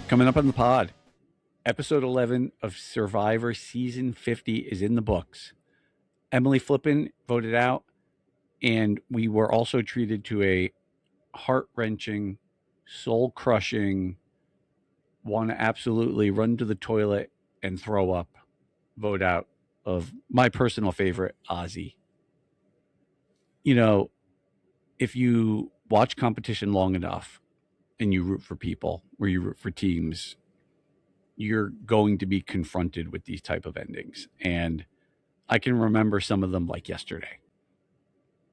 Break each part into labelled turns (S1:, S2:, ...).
S1: Coming up on the pod, episode 11 of Survivor season 50 is in the books. Emily Flippin voted out, and we were also treated to a heart-wrenching, soul-crushing, want to absolutely run to the toilet and throw up vote out of my personal favorite, Ozzy. You know, if you watch competition long enough and you root for people or you root for teams, you're going to be confronted with these type of endings. And I can remember some of them like yesterday.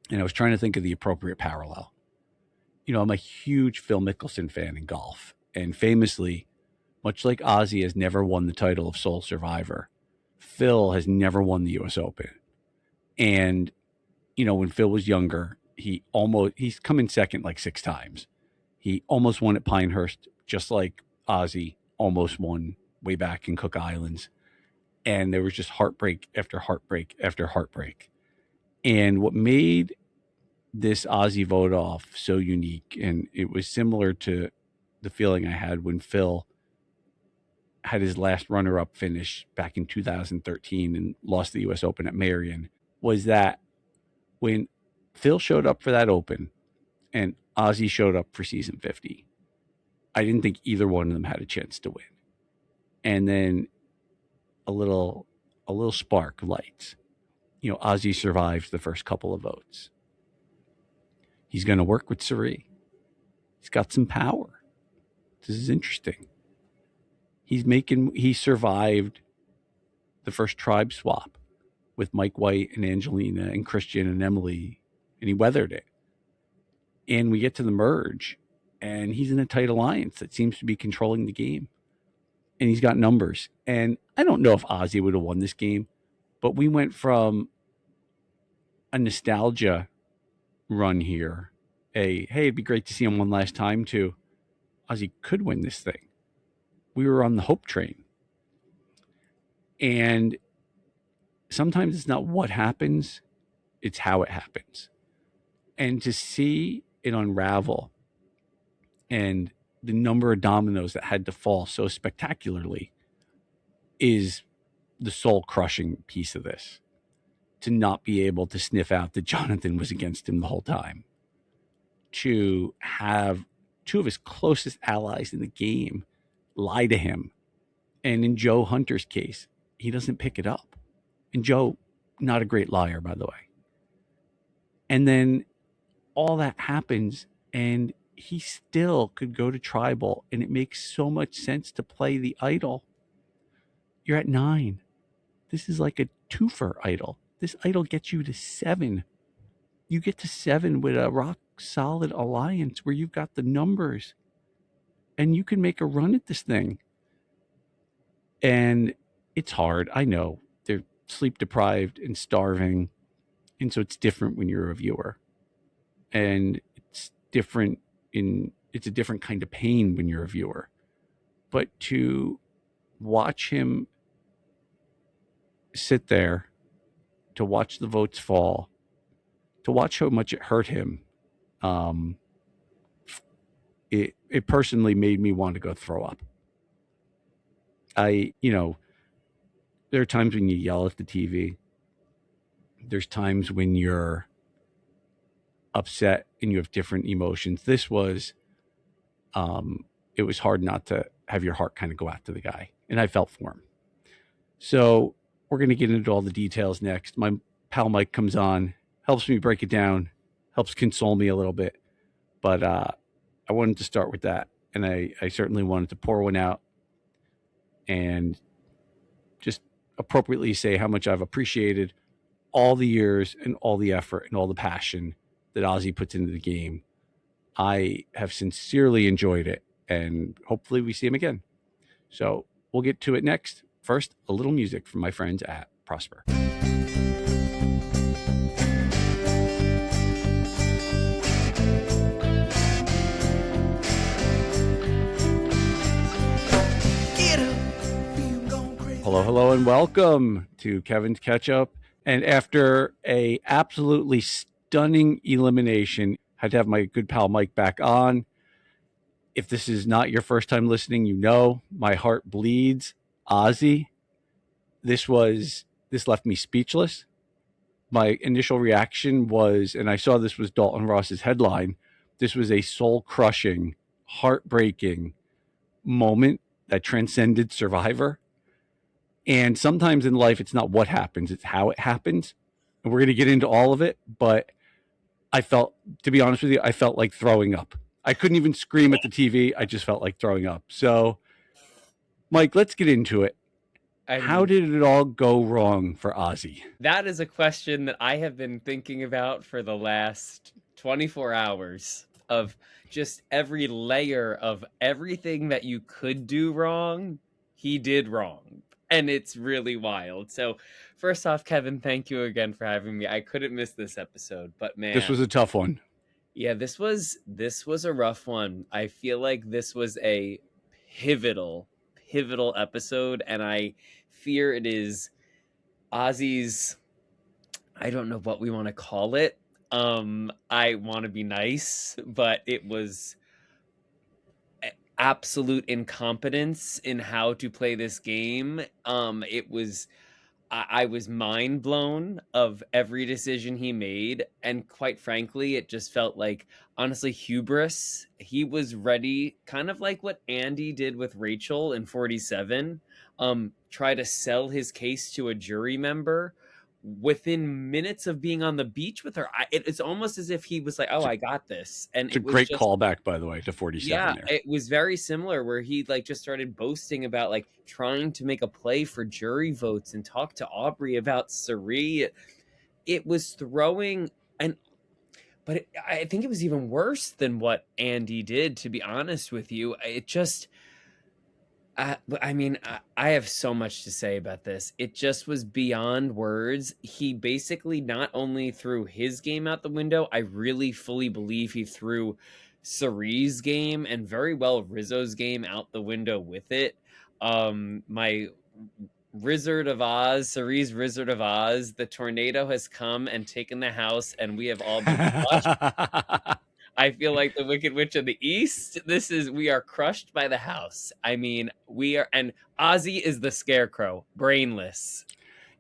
S1: And I was trying to think of the appropriate parallel. You know, I'm a huge Phil Mickelson fan in golf. And famously, much like Ozzy has never won the title of sole survivor, Phil has never won the US Open. And, you know, when Phil was younger, he's come in second like 6 times. He almost won at Pinehurst, just like Ozzy almost won way back in Cook Islands. And there was just heartbreak after heartbreak after heartbreak. And what made this Ozzy vote off so unique, and it was similar to the feeling I had when Phil had his last runner-up finish back in 2013 and lost the US Open at Marion, was that when Phil showed up for that Open and Ozzy showed up for season 50, I didn't think either one of them had a chance to win. And then a little spark lights. You know, Ozzy survives the first couple of votes. He's going to work with Cirie. He's got some power. This is interesting. He survived the first tribe swap with Mike White and Angelina and Christian and Emily, and he weathered it. And we get to the merge, and he's in a tight alliance that seems to be controlling the game. And he's got numbers. And I don't know if Ozzy would have won this game, but we went from a nostalgia run here, hey, it'd be great to see him one last time, to Ozzy could win this thing. We were on the hope train. And sometimes it's not what happens, it's how it happens. And to see it unravel and the number of dominoes that had to fall so spectacularly is the soul-crushing piece of this. To not be able to sniff out that Jonathan was against him the whole time. To have 2 of his closest allies in the game lie to him. And in Joe Hunter's case, he doesn't pick it up. And Joe, not a great liar, by the way. And then all that happens, and he still could go to tribal, and it makes so much sense to play the idol. You're at 9. This is like a twofer idol. This idol gets you to 7. You get to 7 with a rock solid alliance where you've got the numbers and you can make a run at this thing. And it's hard. I know they're sleep deprived and starving. And so it's different when you're a viewer, and it's a different kind of pain when you're a viewer. But to watch him sit there, to watch the votes fall, to watch how much it hurt him, it personally made me want to go throw up. There are times when you yell at the TV. There's times when you're upset and you have different emotions. This was, it was hard not to have your heart kind of go out to the guy. And I felt for him. So we're going to get into all the details next. My pal Mike comes on, helps me break it down, helps console me a little bit. But I wanted to start with that. And I certainly wanted to pour one out and just appropriately say how much I've appreciated all the years and all the effort and all the passion that Ozzy puts into the game. I have sincerely enjoyed it, and hopefully we see him again. So we'll get to it next. First, a little music from my friends at Prosper. Hello, and welcome to Kevin's Catch Up. And after a absolutely stunning elimination, I had to have my good pal Mike back on. if this is not your first time listening, you know my heart bleeds. Ozzy, this left me speechless. My initial reaction was, and I saw this was Dalton Ross's headline, this was a soul crushing, heartbreaking moment that transcended Survivor. And sometimes in life, it's not what happens, it's how it happens. And we're going to get into all of it. But I felt, to be honest with you, I felt like throwing up. I couldn't even scream at the TV. I just felt like throwing up. So, Mike, let's get into it. How did it all go wrong for Ozzy?
S2: That is a question that I have been thinking about for the last 24 hours, of just every layer of everything that you could do wrong, he did wrong. And it's really wild. So first off, Kevin, thank you again for having me. I couldn't miss this episode, but man,
S1: This was a tough one.
S2: Yeah, this was a rough one. I feel like this was a pivotal episode, and I fear it is Ozzy's, I don't know what we want to call it. I want to be nice, but it was absolute incompetence in how to play this game. It was, I was mind blown of every decision he made. And quite frankly, it just felt like, honestly, hubris. He was ready, kind of like what Andy did with Rachel in 47, try to sell his case to a jury member within minutes of being on the beach with her. It's almost as if he was like, oh, I got this. And
S1: it's a great callback, by the way, to 47.
S2: Yeah,
S1: there.
S2: It was very similar, where he like just started boasting about like trying to make a play for jury votes and talk to Aubry about Cirie. It was throwing, but I think it was even worse than what Andy did, to be honest with you. It just, I mean, I have so much to say about this. It just was beyond words. He basically not only threw his game out the window, I really fully believe he threw Cirie's game, and very well Rizo's game, out the window with it. My Wizard of Oz, Cirie's Wizard of Oz, the tornado has come and taken the house, and we have all been crushed. I feel like the Wicked Witch of the East. We are crushed by the house. I mean, we are, and Ozzy is the scarecrow, brainless.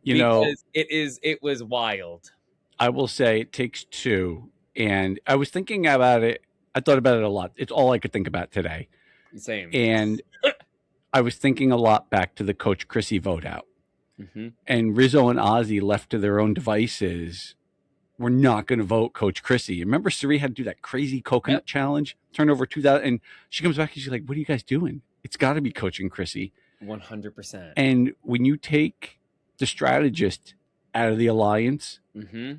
S2: It was wild.
S1: I will say it takes two. And I was thinking about it. I thought about it a lot. It's all I could think about today.
S2: Same.
S1: And I was thinking a lot back to the Coach Chrissy vote out. Mm-hmm. And Rizo and Ozzy, left to their own devices, we're not going to vote Coach Chrissy. Remember, Cirie had to do that crazy coconut challenge, turn over 2,000, and she comes back and she's like, "What are you guys doing? It's got to be coaching Chrissy."
S2: 100%.
S1: And when you take the strategist out of the alliance,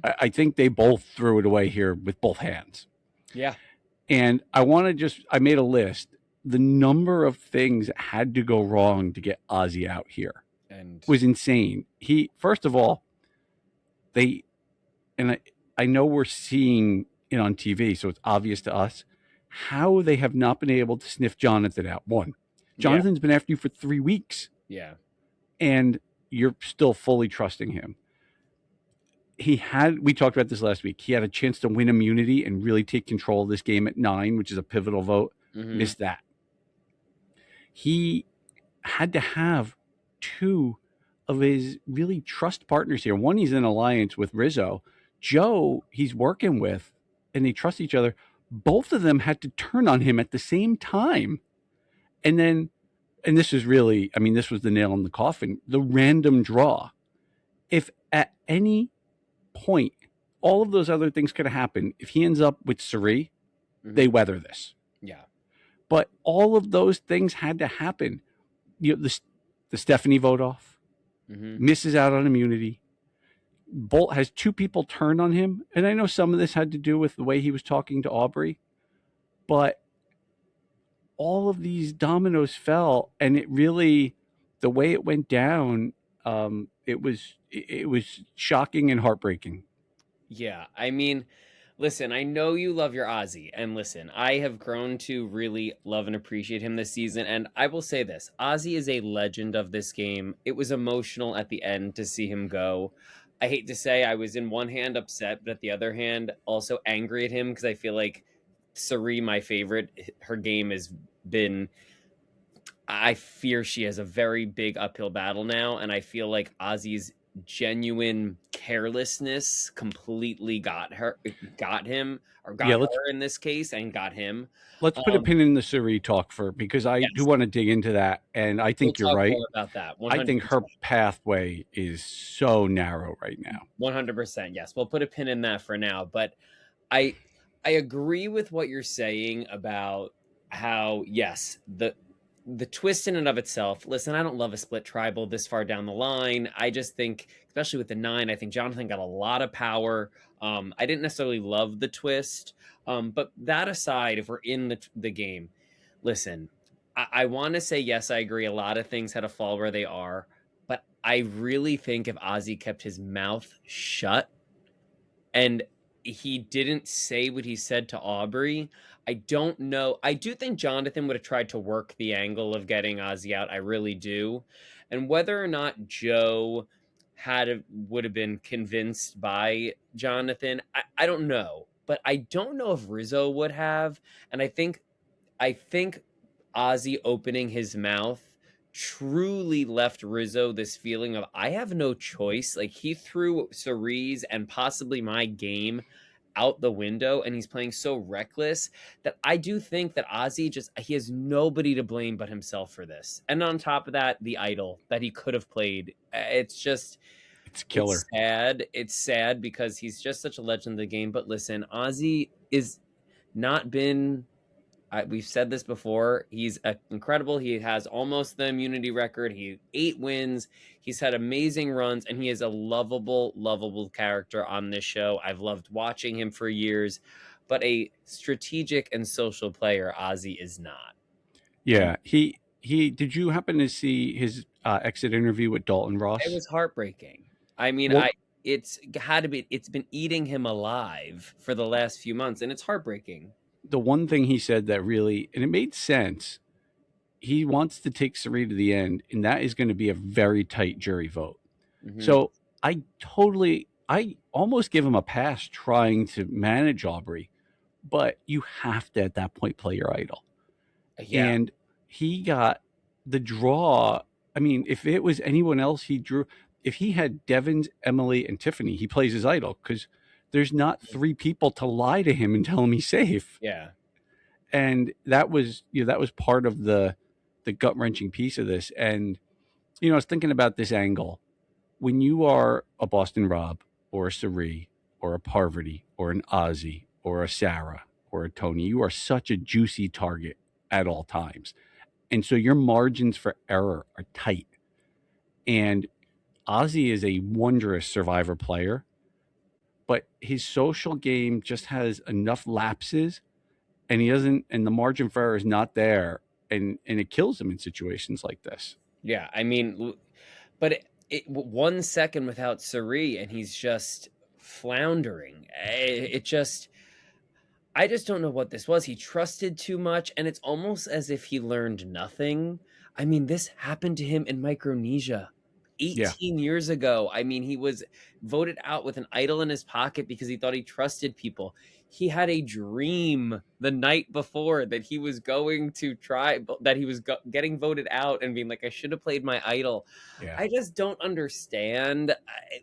S1: I think they both threw it away here with both hands.
S2: Yeah.
S1: And I made a list. The number of things that had to go wrong to get Ozzy out here was insane. First of all, I know we're seeing it on TV, so it's obvious to us how they have not been able to sniff Jonathan out. One, Jonathan's been after you for 3 weeks.
S2: Yeah.
S1: And you're still fully trusting him. We talked about this last week. He had a chance to win immunity and really take control of this game at 9, which is a pivotal vote. Mm-hmm. Missed that. He had to have two of his really trust partners here. One, he's in alliance with Rizo. Joe, he's working with, and they trust each other. Both of them had to turn on him at the same time. And this is really, this was the nail in the coffin, the random draw. If at any point, all of those other things could have happened, if he ends up with Cirie, they weather this.
S2: Yeah.
S1: But all of those things had to happen. The Stephanie vote off, misses out on immunity. Bolt has two people turn on him. And I know some of this had to do with the way he was talking to Aubry, but all of these dominoes fell, and it really, the way it went down, it was shocking and heartbreaking.
S2: Yeah. Listen, I know you love your Ozzy, and listen, I have grown to really love and appreciate him this season, and I will say this, Ozzy is a legend of this game. It was emotional at the end to see him go. I hate to say, I was in one hand upset, but at the other hand, also angry at him, because I feel like Cirie, my favorite, her game is been. I fear she has a very big uphill battle now, and I feel like Ozzy's genuine carelessness completely got him, or got
S1: Yeah,
S2: her in this case, and got him.
S1: let's put a
S2: Um,
S1: pin in the Cirie talk because I do
S2: yes,
S1: want to dig into that, and I
S2: we'll
S1: think you're
S2: talk
S1: right.
S2: more about that.
S1: I think her pathway is so narrow right now.
S2: 100%. Yes, we'll put a pin in that for now. But I I agree with what you're saying about how, yes, the twist in and of itself. Listen, I don't love a split tribal this far down the line. I just think, especially with the 9, I think Jonathan got a lot of power. I didn't necessarily love the twist, but that aside, if we're in the game, listen, I want to say yes, I agree. A lot of things had to fall where they are, but I really think if Ozzy kept his mouth shut and he didn't say what he said to Aubry, I don't know. I do think Jonathan would have tried to work the angle of getting Ozzy out. I really do. And whether or not Joe would have been convinced by Jonathan, I don't know. But I don't know if Rizzo would have. And I think Ozzy opening his mouth truly left Rizzo this feeling of I have no choice. Like he threw Cirie's and possibly my game out the window, and he's playing so reckless that I do think that Ozzy he has nobody to blame but himself for this. And on top of that, the idol that he could have played.
S1: It's
S2: It's
S1: killer.
S2: sad. It's sad because he's just such a legend of the game. But listen, Ozzy is not been we've said this before. He's incredible. He has almost the immunity record. He 8 wins. He's had amazing runs, and he is a lovable, lovable character on this show. I've loved watching him for years, but a strategic and social player, Ozzy is not.
S1: Yeah, he. Did you happen to see his exit interview with Dalton
S2: It
S1: Ross?
S2: was heartbreaking. I mean,
S1: Well,
S2: it's had to be. It's been eating him alive for the last few months, and it's heartbreaking.
S1: the one thing he said that really, and it made sense, he wants to take Cirie to the end, and that is going to be a very tight jury vote.
S2: Hmm.
S1: So I almost give him a pass trying to manage Aubry, but you have to at that point play your idol.
S2: Yeah,
S1: And he got the draw. I mean, if it was anyone else, he drew. If he had Deven's, Emily, and Tiffany, he plays his idol because there's not 3 people to lie to him and tell him he's safe.
S2: yeah,
S1: And that was part of the gut wrenching piece of this. And I was thinking about this angle. When you are a Boston Rob or a Cirie or a Parvati or an Ozzy or a Sarah or a Tony, you are such a juicy target at all times. And so your margins for error are tight. And Ozzy is a wondrous survivor player, but his social game just has enough lapses and he doesn't, and the margin for error is not there. And it kills him in situations like this.
S2: yeah. I mean, but 1 second without Cirie and he's just floundering. I just don't know what this was. He trusted too much, and it's almost as if he learned nothing. I mean, this happened to him in Micronesia
S1: Yeah.
S2: 18 years ago. I mean, he was voted out with an idol in his pocket because he thought he trusted people. He had a dream the night before that he was going to try, that he was getting voted out and being like, I should have played my idol.
S1: Yeah.
S2: I just don't understand.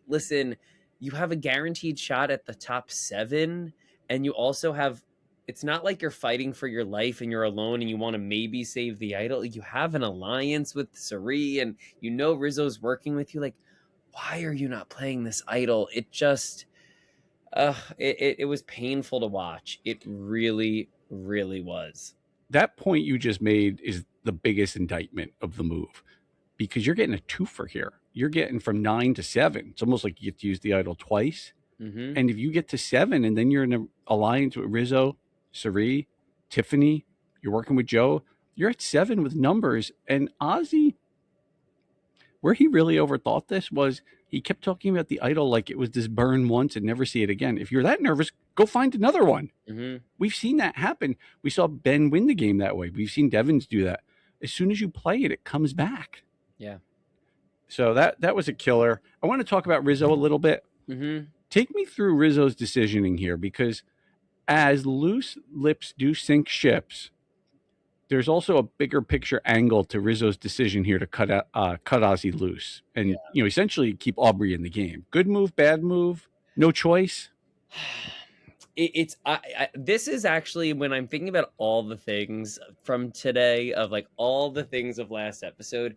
S2: Listen, you have a guaranteed shot at the top 7, and you also have. It's not like you're fighting for your life and you're alone and you want to maybe save the idol. You have an alliance with Cirie and Rizzo's working with you. Like, why are you not playing this idol? It just it was painful to watch. It really, really was.
S1: That point you just made is the biggest indictment of the move because you're getting a twofer here. You're getting from 9 to 7. It's almost like you get to use the idol twice.
S2: Mm-hmm.
S1: And if you get to 7 and then you're in an alliance with Rizzo, Cirie, Tiffany, you're working with Joe, you're at 7 with numbers. And Ozzy, where he really overthought this was he kept talking about the idol like it was this burn once and never see it again. If you're that nervous, go find another one.
S2: Mm-hmm.
S1: We've seen that happen. We saw Ben win the game that way. We've seen Deven's do that. As soon as you play it, it comes back.
S2: Yeah.
S1: So that was a killer. I want to talk about Rizzo a little bit.
S2: Mm-hmm.
S1: Take me through Rizzo's decisioning here because as loose lips do sink ships, there's also a bigger picture angle to Rizzo's decision here to cut Ozzy loose and essentially keep Aubry in the game. Good move, bad move, no choice.
S2: This is actually when I'm thinking about all the things from today, of like all the things of last episode.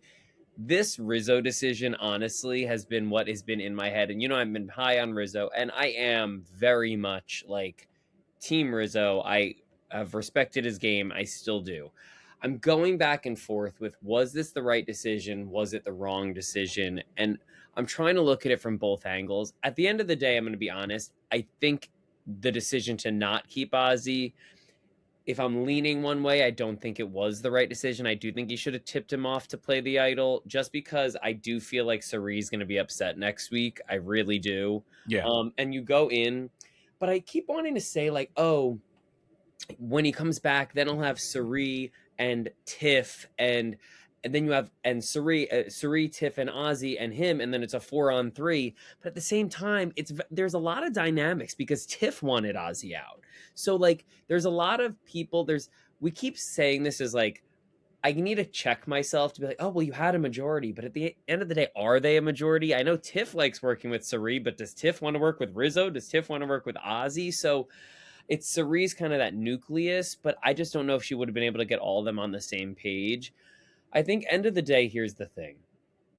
S2: This Rizzo decision honestly has been what has been in my head. And I've been high on Rizzo, and I am very much like Team Rizzo. I have respected his game. I still do. I'm going back and forth with, was this the right decision? Was it the wrong decision? And I'm trying to look at it from both angles. At the end of the day, I'm going to be honest. I think the decision to not keep Ozzy, if I'm leaning one way, I don't think it was the right decision. I do think he should have tipped him off to play the idol, just because I do feel like Cirie's going to be upset next week. I really do.
S1: Yeah.
S2: And you go in, but I keep wanting to say like, oh, when he comes back, then I'll have Cirie and Tiff and then you have Cirie, Tiff, and Ozzy and him, and then it's a 4-on-3. But at the same time, there's a lot of dynamics because Tiff wanted Ozzy out. So like, there's a lot of people. We keep saying this is like, I need to check myself to be like, oh well, you had a majority, but at the end of the day, are they a majority? I know Tiff likes working with Cirie, but does Tiff want to work with Rizzo? Does Tiff want to work with Ozzy? So it's Cirie's kind of that nucleus, but I just don't know if she would have been able to get all of them on the same page. I think end of the day, here's the thing.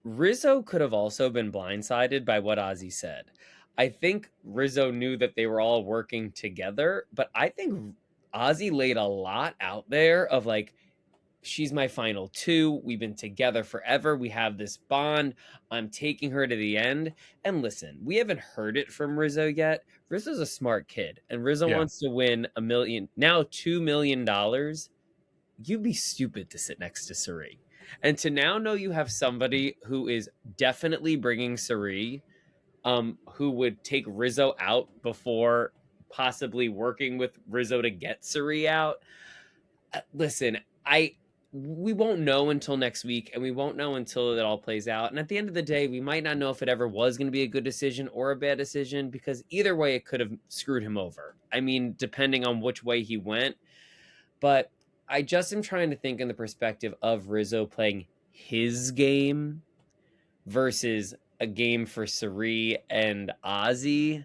S2: Rizzo could have also been blindsided by what Ozzy said. I think Rizzo knew that they were all working together, but I think Ozzy laid a lot out there of like, she's my final two. We've been together forever. We have this bond. I'm taking her to the end. And listen, we haven't heard it from Rizzo yet. Rizzo's a smart kid, and Rizzo wants to win $2 million. You'd be stupid to sit next to Cirie. And to now know you have somebody who is definitely bringing Cirie, who would take Rizzo out before possibly working with Rizzo to get Cirie out. Listen, we won't know until next week, and we won't know until it all plays out. And at the end of the day, we might not know if it ever was going to be a good decision or a bad decision, because either way, it could have screwed him over. I mean, depending on which way he went. But I just am trying to think in the perspective of Rizzo playing his game versus a game for Cirie and Ozzy.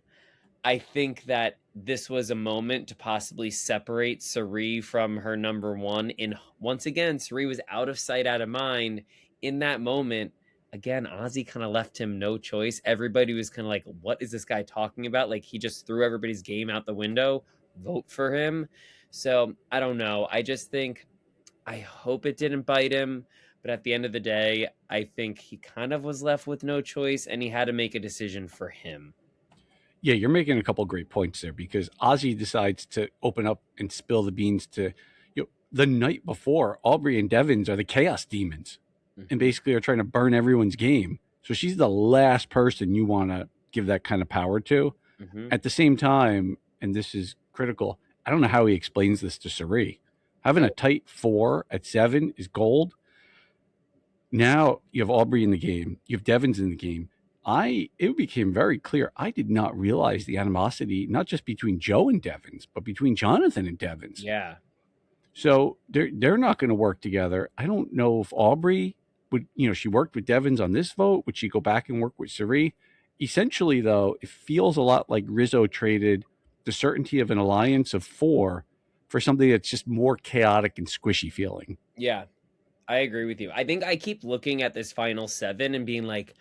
S2: I think that this was a moment to possibly separate Cirie from her number one. And once again, Cirie was out of sight, out of mind in that moment. Again, Ozzy kind of left him no choice. Everybody was kind of like, what is this guy talking about? Like, he just threw everybody's game out the window. Vote for him. So I don't know. I just think, I hope it didn't bite him. But at the end of the day, I think he kind of was left with no choice, and he had to make a decision for him.
S1: Yeah, you're making a couple great points there, because Ozzy decides to open up and spill the beans to, the night before, Aubry and Deven's are the chaos demons and basically are trying to burn everyone's game. So she's the last person you want to give that kind of power to. At the same time, and this is critical, I don't know how he explains this to Cirie. Having a tight 4 at 7 is gold. Now you have Aubry in the game. You have Deven's in the game. It became very clear. I did not realize the animosity, not just between Joe and Deven's, but between Jonathan and Deven's.
S2: Yeah.
S1: So they're not going to work together. I don't know if Aubry would, she worked with Deven's on this vote. Would she go back and work with Cirie? Essentially, though, it feels a lot like Rizzo traded the certainty of an alliance of 4 for something that's just more chaotic and squishy feeling.
S2: Yeah, I agree with you. I think I keep looking at this final 7 and being like,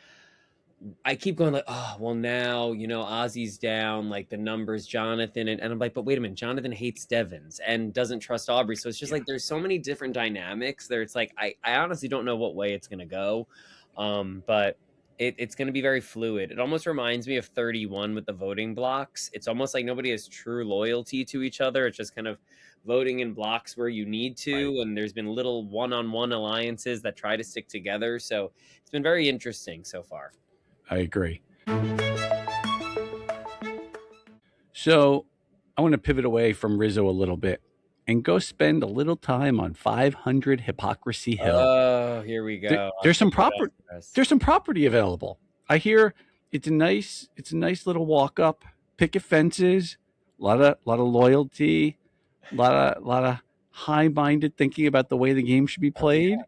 S2: I keep going like, oh, well now, Ozzy's down, like the numbers, Jonathan. And I'm like, but wait a minute, Jonathan hates Deven's and doesn't trust Aubry. So it's just like, there's so many different dynamics there. It's like, I honestly don't know what way it's going to go. But it's going to be very fluid. It almost reminds me of 31 with the voting blocks. It's almost like nobody has true loyalty to each other. It's just kind of voting in blocks where you need to. Right. And there's been little one-on-one alliances that try to stick together. So it's been very interesting so far.
S1: I agree. So I want to pivot away from Rizzo a little bit and go spend a little time on 500 Hypocrisy Hill.
S2: Oh, here we go.
S1: There's some property available. I hear it's a nice little walk up, picket fences, a lot of loyalty, a lot of high-minded thinking about the way the game should be played.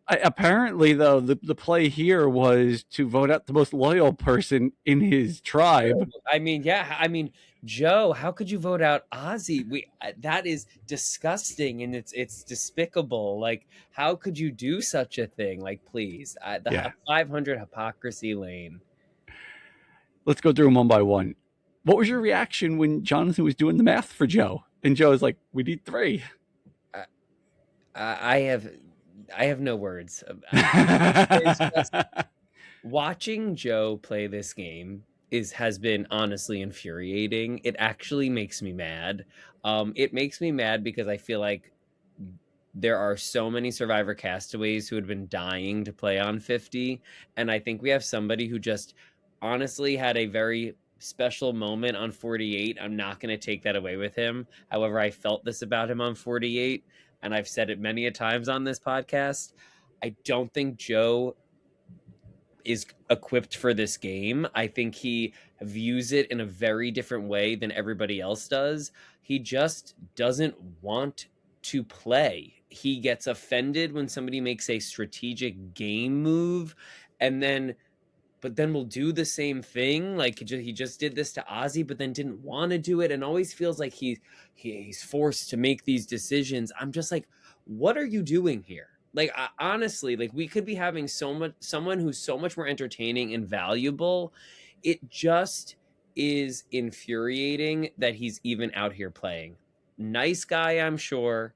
S1: Apparently, though, the play here was to vote out the most loyal person in his tribe.
S2: I mean, yeah. I mean, Joe, how could you vote out Ozzy? That is disgusting and it's despicable. Like, how could you do such a thing? Like, please,
S1: Yeah.
S2: 500 hypocrisy lane.
S1: Let's go through them one by one. What was your reaction when Jonathan was doing the math for Joe? And Joe was like, "We need 3."
S2: I have no words. Watching Joe play this game has been honestly infuriating. It actually makes me mad. It makes me mad because I feel like there are so many Survivor castaways who had been dying to play on 50, and I think we have somebody who just honestly had a very special moment on 48. I'm not going to take that away with him. However, I felt this about him on 48, and I've said it many a times on this podcast. I don't think Joe is equipped for this game. I think he views it in a very different way than everybody else does. He just doesn't want to play. He gets offended when somebody makes a strategic game move, but then we'll do the same thing. Like he just did this to Ozzy, but then didn't want to do it, and always feels like he's forced to make these decisions. I'm just like, what are you doing here? Like, honestly, like, we could be having someone who's so much more entertaining and valuable. It just is infuriating that he's even out here playing. Nice guy, I'm sure.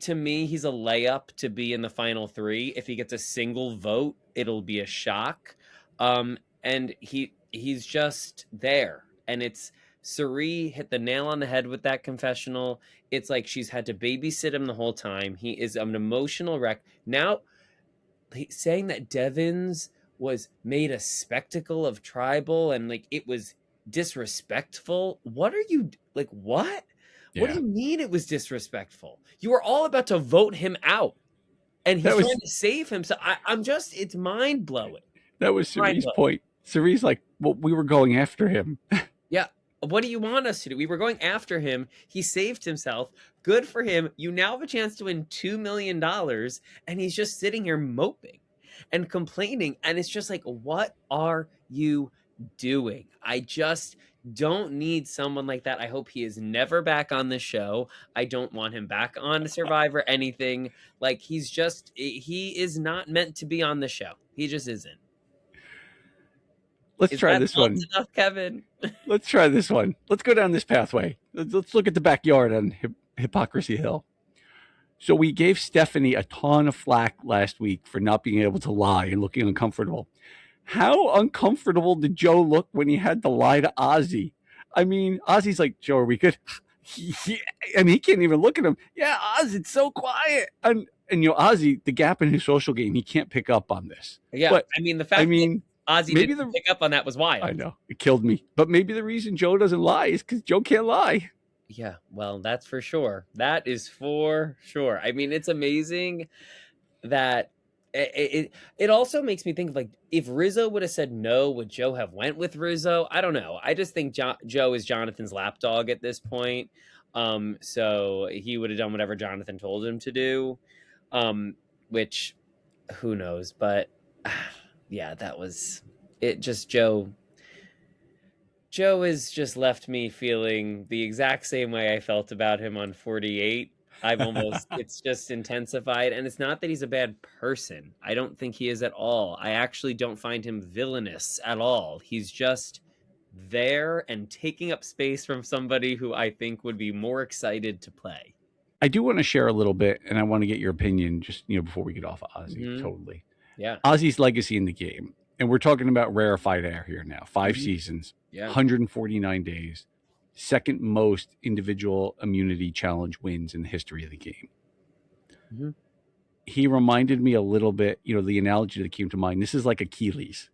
S2: To me, he's a layup to be in the final 3. If he gets a single vote, it'll be a shock. And he's just there. And Cirie hit the nail on the head with that confessional. It's like she's had to babysit him the whole time. He is an emotional wreck. Now, saying that Deven's was made a spectacle of tribal and like it was disrespectful. What are you like? What? Yeah. What do you mean it was disrespectful? You were all about to vote him out, and he's trying to save himself. It's mind blowing.
S1: That was Cirie's point. Cirie's like, well, we were going after him.
S2: Yeah. What do you want us to do? We were going after him. He saved himself. Good for him. You now have a chance to win $2 million, and he's just sitting here moping and complaining. And it's just like, what are you doing? I just don't need someone like that. I hope he is never back on the show. I don't want him back on Survivor, anything. Like, he is not meant to be on the show. He just isn't.
S1: Let's try this one.
S2: Enough, Kevin?
S1: Let's try this one. Let's go down this pathway. Let's look at the backyard on Hypocrisy Hill. So we gave Stephanie a ton of flack last week for not being able to lie and looking uncomfortable. How uncomfortable did Joe look when he had to lie to Ozzy? I mean, Ozzy's like, Joe, are we good? He can't even look at him. Yeah, Ozzy, it's so quiet. And Ozzy, the gap in his social game, he can't pick up on this.
S2: Yeah, but, the fact that Ozzy didn't pick up on that was wild.
S1: I know. It killed me. But maybe the reason Joe doesn't lie is because Joe can't lie.
S2: Yeah, well, that's for sure. That is for sure. I mean, it's amazing that it also makes me think of, like, if Rizo would have said no, would Joe have went with Rizo? I don't know. I just think Joe is Jonathan's lapdog at this point. So he would have done whatever Jonathan told him to do, which who knows? But yeah, that was it. Just Joe has just left me feeling the exact same way I felt about him on 48. It's just intensified. And it's not that he's a bad person. I don't think he is at all. I actually don't find him villainous at all. He's just there and taking up space from somebody who I think would be more excited to play.
S1: I do want to share a little bit, and I want to get your opinion just, before we get off of Ozzy. Mm-hmm. Totally.
S2: Yeah.
S1: Ozzy's legacy in the game. And we're talking about rarefied air here now. 5 seasons, 149 days, second most individual immunity challenge wins in the history of the game. Mm-hmm. He reminded me a little bit, the analogy that came to mind. This is like Achilles.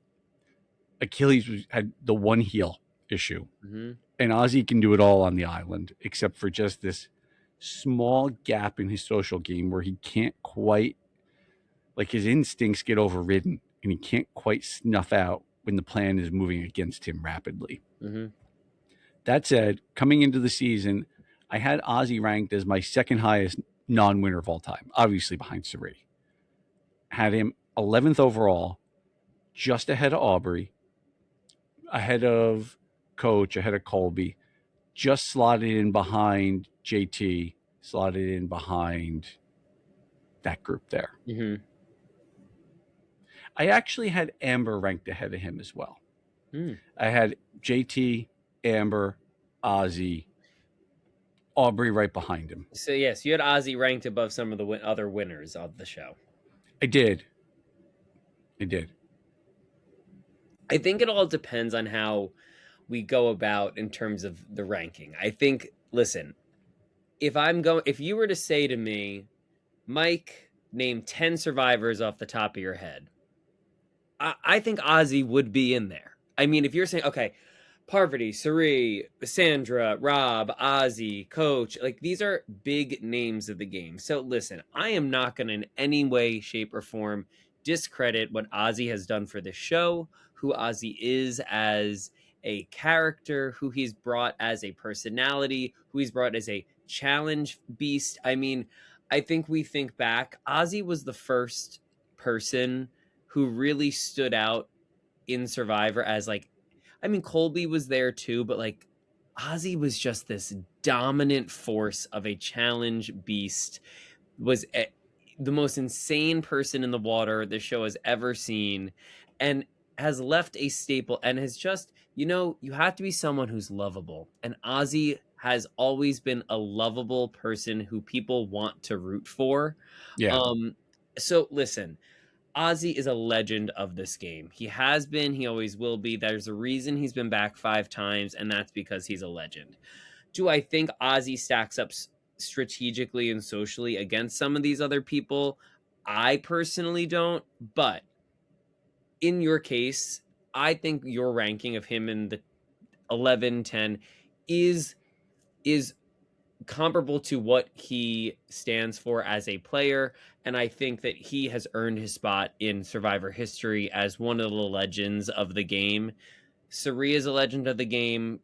S1: Achilles had the one heel issue. Mm-hmm. And Ozzy can do it all on the island, except for just this small gap in his social game where he can't quite, like, his instincts get overridden. And he can't quite snuff out when the plan is moving against him rapidly. Mm-hmm. That said, coming into the season, I had Ozzy ranked as my second highest non-winner of all time, obviously behind Cirie. Had him 11th overall, just ahead of Aubry, ahead of Coach, ahead of Colby, just slotted in behind JT, slotted in behind that group there.
S2: Mm-hmm.
S1: I actually had Amber ranked ahead of him as well.
S2: Mm.
S1: I had JT, Amber, Ozzy, Aubry right behind him.
S2: So yes, you had Ozzy ranked above some of the other winners of the show.
S1: I did.
S2: I think it all depends on how we go about in terms of the ranking. I think, listen, if you were to say to me, Mike, name 10 survivors off the top of your head, I think Ozzy would be in there. I mean, if you're saying, okay, Parvati, Cirie, Sandra, Rob, Ozzy, Coach, like these are big names of the game. So listen, I am not going to in any way, shape, or form discredit what Ozzy has done for the show, who Ozzy is as a character, who he's brought as a personality, who he's brought as a challenge beast. I mean, I think we think back, Ozzy was the first person who really stood out in Survivor as like, I mean, Colby was there too, but like Ozzy was just this dominant force of a challenge beast, was the most insane person in the water the show has ever seen, and has left a staple and has just, you have to be someone who's lovable. And Ozzy has always been a lovable person who people want to root for.
S1: Yeah.
S2: So listen, Ozzy is a legend of this game. He has been, he always will be. There's a reason he's been back 5 times, and that's because he's a legend. Do I think Ozzy stacks up strategically and socially against some of these other people? I personally don't, but in your case, I think your ranking of him in the 11, 10 is comparable to what he stands for as a player, and I think that he has earned his spot in Survivor history as one of the legends of the game. Cirie is a legend of the game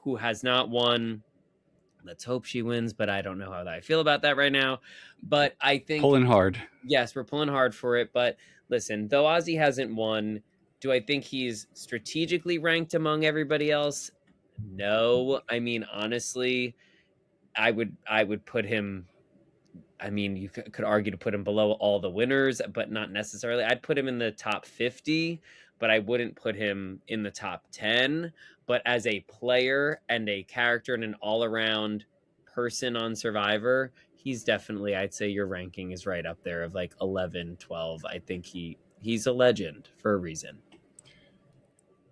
S2: who has not won. Let's hope she wins, but I don't know how I feel about that right now. But I think
S1: Pulling hard.
S2: Yes, we're pulling hard for it. But listen, though Ozzy hasn't won, do I think he's strategically ranked among everybody else? No. I mean, honestly, I would put him. I mean, you could argue to put him below all the winners, but not necessarily. I'd put him in the top 50, but I wouldn't put him in the top 10. But as a player and a character and an all-around person on Survivor, he's definitely, I'd say your ranking is right up there of like 11, 12. I think he's a legend for a reason.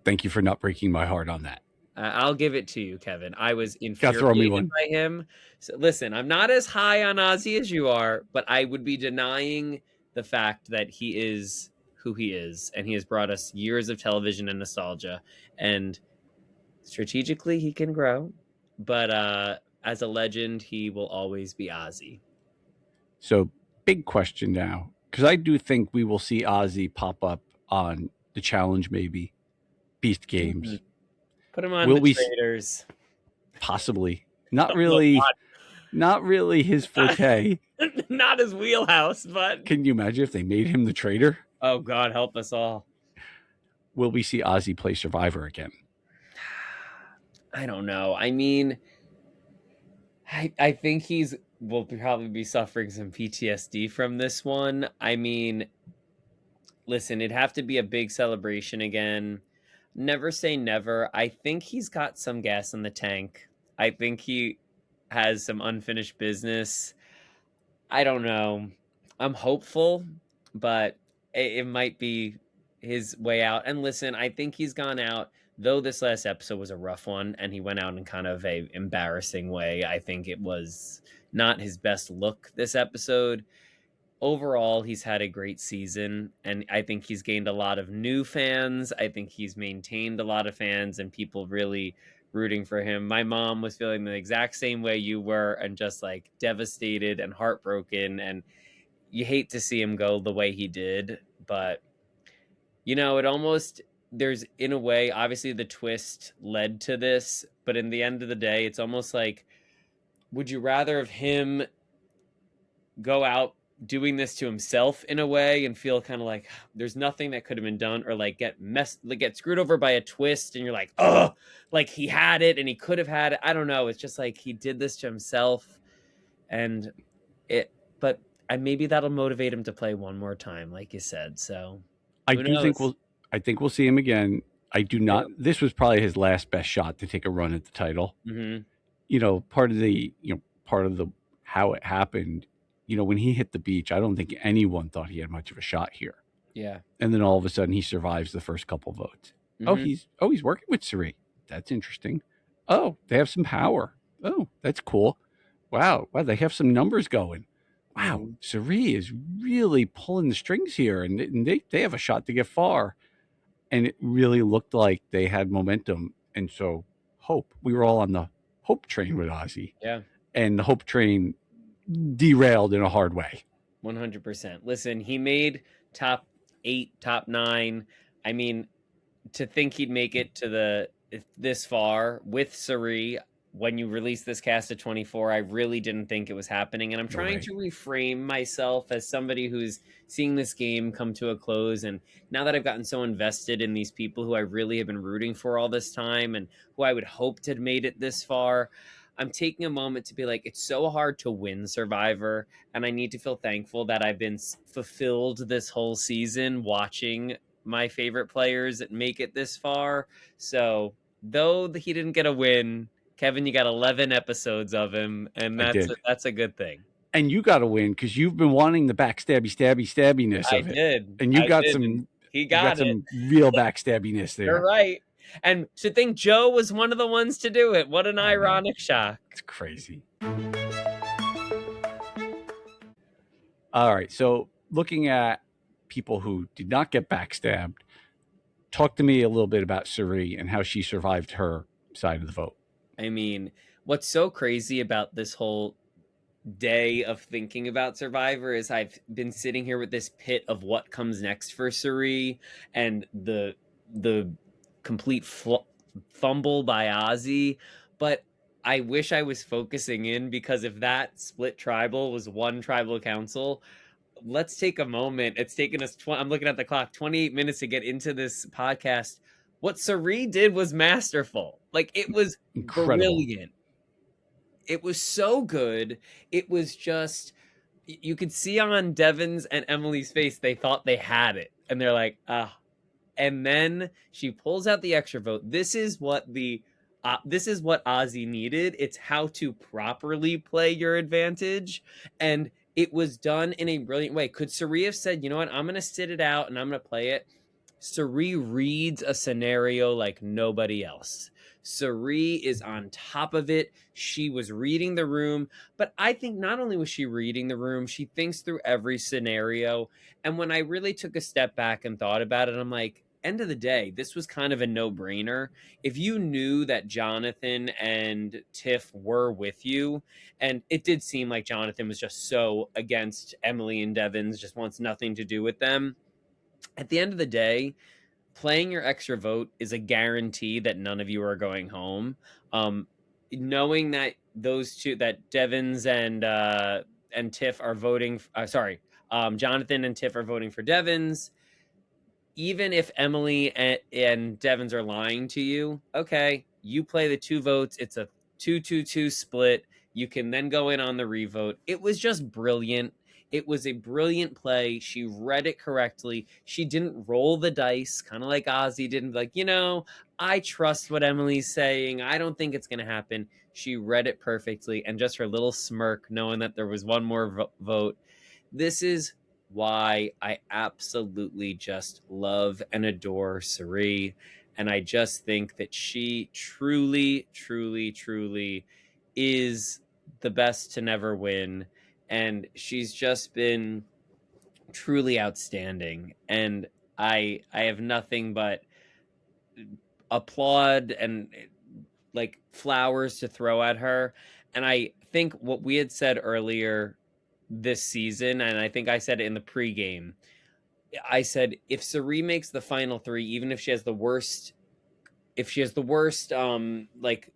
S1: Thank you for not breaking my heart on that.
S2: I'll give it to you, Kevin. I was infuriated by him. So listen, I'm not as high on Ozzy as you are, but I would be denying the fact that he is who he is, and he has brought us years of television and nostalgia. And strategically, he can grow, but as a legend, he will always be Ozzy.
S1: So, big question now, because I do think we will see Ozzy pop up on the challenge, maybe Beast Games.
S2: Mm-hmm. Put him on the Traders.
S1: Possibly. Not really. Not really his forte.
S2: Not his wheelhouse, but
S1: can you imagine if they made him the trader?
S2: Oh, God, help us all.
S1: Will we see Ozzy play Survivor again?
S2: I don't know. I mean, I think will probably be suffering some PTSD from this one. I mean, listen, it'd have to be a big celebration again. Never say never. I think he's got some gas in the tank. I think he has some unfinished business. I don't know. I'm hopeful, but it might be his way out. And listen, I think he's gone out, though this last episode was a rough one, and he went out in kind of a embarrassing way. I think it was not his best look this episode. Overall, he's had a great season, and I think he's gained a lot of new fans. I think he's maintained a lot of fans and people really rooting for him. My mom was feeling the exact same way you were, and just like devastated and heartbroken, and you hate to see him go the way he did. But there's, in a way, obviously the twist led to this, but in the end of the day, it's almost like would you rather have him go out doing this to himself in a way and feel kind of like there's nothing that could have been done, or like get screwed over by a twist and you're like, oh, like he had it and he could have had it. I don't know. It's just like he did this to himself, and it. But maybe that'll motivate him to play one more time, like you said. So
S1: I
S2: who
S1: do think
S2: knows?
S1: I think we'll see him again. I do not.
S2: Yep.
S1: This was probably his last best shot to take a run at the title.
S2: Mm-hmm.
S1: Part of the part of the how it happened. When he hit the beach, I don't think anyone thought he had much of a shot here.
S2: Yeah.
S1: And then all of a sudden, he survives the first couple votes.
S2: Mm-hmm.
S1: He's working with Cirie. That's interesting. Oh, they have some power. Oh, that's cool. Wow, they have some numbers going. Wow,
S2: Mm-hmm.
S1: Cirie is really pulling the strings here, and they have a shot to get far. And it really looked like they had momentum. And so, hope. We were all on the hope train with Ozzy.
S2: Yeah.
S1: And the hope train derailed in a hard way.
S2: 100%. Listen, he made top 8, top 9. I mean, to think he'd make it to this far with Cirie when you release this cast of 24, I really didn't think it was happening. And I'm trying to reframe myself as somebody who's seeing this game come to a close. And now that I've gotten so invested in these people who I really have been rooting for all this time and who I would hope to have made it this far, I'm taking a moment to be like, it's so hard to win Survivor. And I need to feel thankful that I've been fulfilled this whole season watching my favorite players make it this far. So though he didn't get a win, Kevin, you got 11 episodes of him, and that's a good thing.
S1: And you got to win because you've been wanting the stabbiness of it. And you got some.
S2: He got
S1: some real backstabbiness there.
S2: You're right. And to think Joe was one of the ones to do it. What an ironic shock.
S1: It's crazy. All right. So looking at people who did not get backstabbed, talk to me a little bit about Cirie and how she survived her side of the vote.
S2: I mean, what's so crazy about this whole day of thinking about Survivor is I've been sitting here with this pit of what comes next for Cirie and the complete fumble by Ozzy, but I wish I was focusing in, because if that split tribal was one tribal council, let's take a moment. It's taken us I'm looking at the clock, 28 minutes to get into this podcast. What Cirie did was masterful. Like, it was incredible. Brilliant. It was so good. It was just, you could see on Deven's and Emily's face, they thought they had it. And they're like, ah. And then she pulls out the extra vote. This is what Ozzy needed. It's how to properly play your advantage. And it was done in a brilliant way. Could Cirie have said, you know what, I'm going to sit it out and I'm going to play it? Cirie reads a scenario like nobody else. Cirie is on top of it. She was reading the room, but I think not only was she reading the room, she thinks through every scenario. And when I really took a step back and thought about it, I'm like, end of the day, this was kind of a no-brainer. If you knew that Jonathan and Tiff were with you, and it did seem like Jonathan was just so against Emily and Deven's, just wants nothing to do with them. At the end of the day, playing your extra vote is a guarantee that none of you are going home. Knowing that those two, that Deven's and Tiff are voting, Jonathan and Tiff are voting for Deven's, even if Emily and Deven's are lying to you, okay, you play the 2 votes. It's a 2-2-2 split. You can then go in on the revote. It was just brilliant. It was a brilliant play. She read it correctly. She didn't roll the dice, kind of like Ozzy didn't. Like, I trust what Emily's saying. I don't think it's going to happen. She read it perfectly. And just her little smirk, knowing that there was one more vote. This is why I absolutely just love and adore Cirie. And I just think that she truly, truly, truly is the best to never win. And she's just been truly outstanding. And I have nothing but applaud and like flowers to throw at her. And I think what we had said earlier this season, and I think I said it in the pregame, I said, if Cirie makes the final 3, even if she has the worst like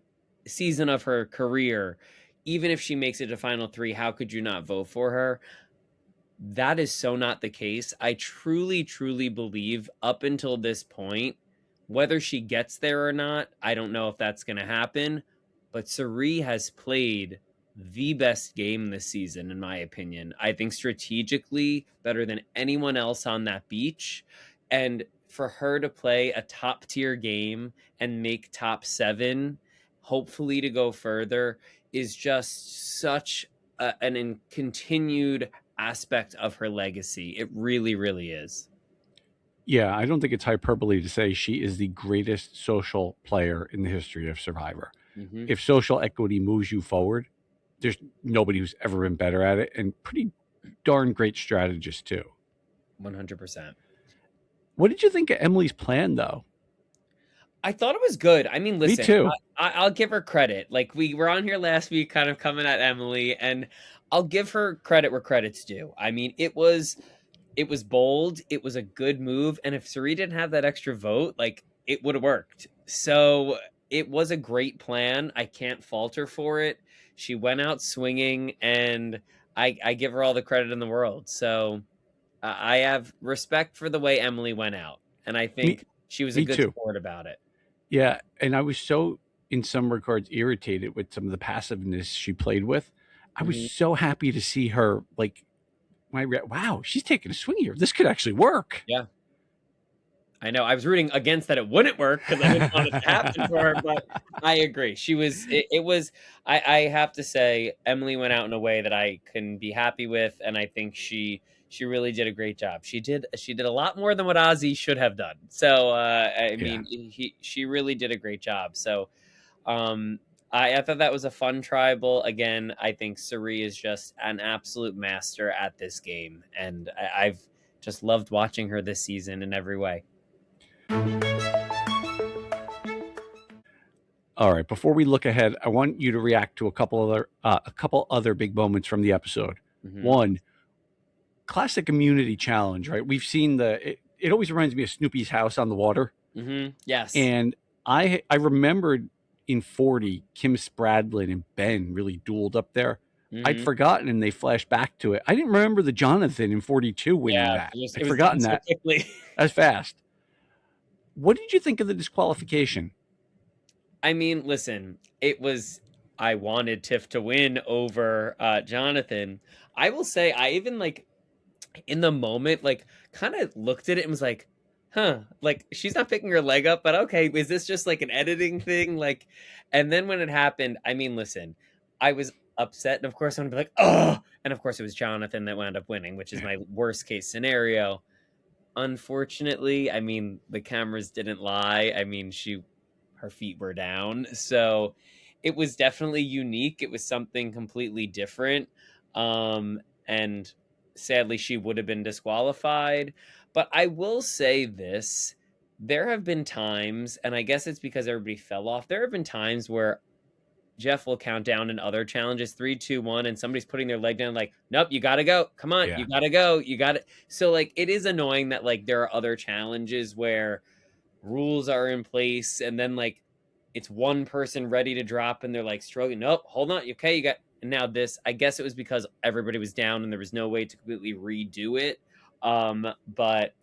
S2: season of her career, even if she makes it to final 3, how could you not vote for her? That is so not the case. I truly, truly believe up until this point, whether she gets there or not, I don't know if that's going to happen. But Cirie has played the best game this season, in my opinion. I think strategically better than anyone else on that beach. And for her to play a top tier game and make top 7, hopefully to go further, is just such an continued aspect of her legacy. It really, really is.
S1: Yeah, I don't think it's hyperbole to say she is the greatest social player in the history of Survivor.
S2: Mm-hmm.
S1: If social equity moves you forward, there's nobody who's ever been better at it, and pretty darn great strategist too.
S2: 100%.
S1: What did you think of Emily's plan, though?
S2: I thought it was good. I mean, listen,
S1: Me too.
S2: I'll give her credit. Like, we were on here last week kind of coming at Emily, and I'll give her credit where credit's due. I mean, it was bold. It was a good move. And if Cirie didn't have that extra vote, like, it would have worked. So it was a great plan. I can't fault her for it. She went out swinging, and I give her all the credit in the world. So I have respect for the way Emily went out. And I think she was a good sport about it.
S1: Yeah. And I was so, in some regards, irritated with some of the passiveness she played with. I was so happy to see her, like, wow, she's taking a swing here. This could actually work.
S2: Yeah. I know. I was rooting against that it wouldn't work because I didn't want it to happen for her, but I agree. She was, it was, I have to say, Emily went out in a way that I can be happy with. And I think she really did a great job. She did a lot more than what Ozzy should have done. So, I mean, she really did a great job. So, I thought that was a fun tribal. Again, I think Cirie is just an absolute master at this game. And I've just loved watching her this season in every way.
S1: All right. Before we look ahead, I want you to react to a couple other big moments from the episode.
S2: Mm-hmm.
S1: One, classic immunity challenge. Right? We've seen it always reminds me of Snoopy's house on the water.
S2: Mm-hmm. Yes.
S1: And I remembered in 40, Kim Spradlin and Ben really dueled up there. Mm-hmm. I'd forgotten, and they flashed back to it. I didn't remember the Jonathan in 42 winning that. I'd forgotten that. That's fast. What did you think of the disqualification?
S2: I mean, listen, I wanted Tiff to win over Jonathan. I will say, I even, like, in the moment, like, kind of looked at it and was like, huh, like, she's not picking her leg up, but okay, is this just like an editing thing? Like, and then when it happened, I mean, listen, I was upset, and of course I'm gonna be like, oh, and of course it was Jonathan that wound up winning, which is my worst case scenario. Unfortunately, I mean, the cameras didn't lie. I mean, her feet were down, so it was definitely unique. It was something completely different, and sadly she would have been disqualified. But I will say this, there have been times, and I guess it's because everybody fell off, there have been times where Jeff will count down in other challenges, 3, 2, 1, and somebody's putting their leg down, like, nope, you gotta go. Come on, you gotta go. You gotta. So, like, it is annoying that, like, there are other challenges where rules are in place, and then, like, it's one person ready to drop, and they're like struggling. Nope, hold on. Okay, you got. And now this, I guess it was because everybody was down and there was no way to completely redo it. But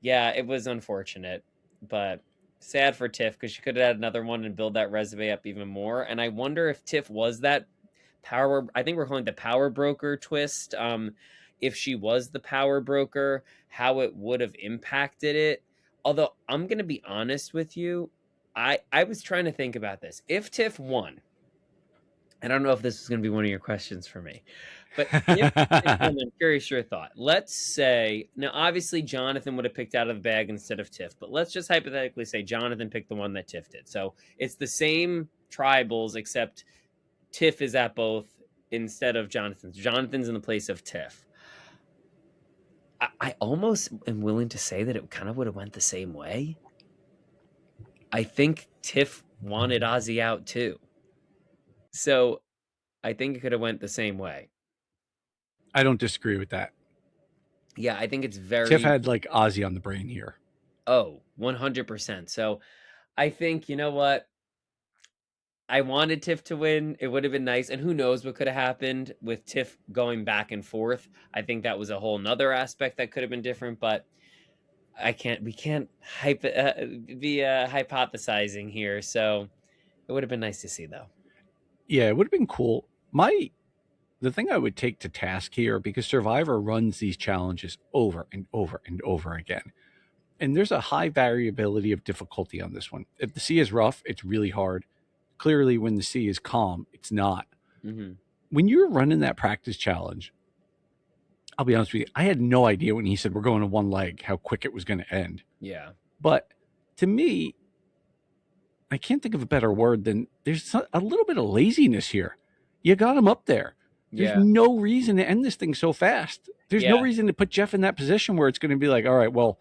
S2: yeah, it was unfortunate, but sad for Tiff because she could have had another one and build that resume up even more. And I wonder if Tiff was that power. I think we're calling it the power broker twist. If she was the power broker, how it would have impacted it. Although I'm going to be honest with you, I was trying to think about this. If Tiff won, I don't know if this is going to be one of your questions for me, but if I'm curious your thought. Let's say, now obviously Jonathan would have picked out of the bag instead of Tiff, but let's just hypothetically say Jonathan picked the one that Tiff did. So it's the same tribals, except Tiff is at both instead of Jonathan's. Jonathan's in the place of Tiff. I almost am willing to say that it kind of would have went the same way. I think Tiff wanted Ozzy out too. So I think it could have went the same way.
S1: I don't disagree with that.
S2: Yeah, I think it's very...
S1: Tiff had, like, Ozzy on the brain here.
S2: Oh, 100%. So I think, you know what? I wanted Tiff to win. It would have been nice. And who knows what could have happened with Tiff going back and forth. I think that was a whole nother aspect that could have been different, but we can't be hypothesizing here. So it would have been nice to see, though.
S1: Yeah, it would have been cool. The thing I would take to task here, because Survivor runs these challenges over and over and over again, and there's a high variability of difficulty on this one. If the sea is rough, it's really hard. Clearly, when the sea is calm, it's not.
S2: Mm-hmm.
S1: When you're running that practice challenge, I'll be honest with you, I had no idea when he said we're going to one leg how quick it was going to end.
S2: Yeah.
S1: But to me, I can't think of a better word than there's a little bit of laziness here. You got him up there. There's no reason to end this thing so fast. There's no reason to put Jeff in that position where it's going to be like, all right, well,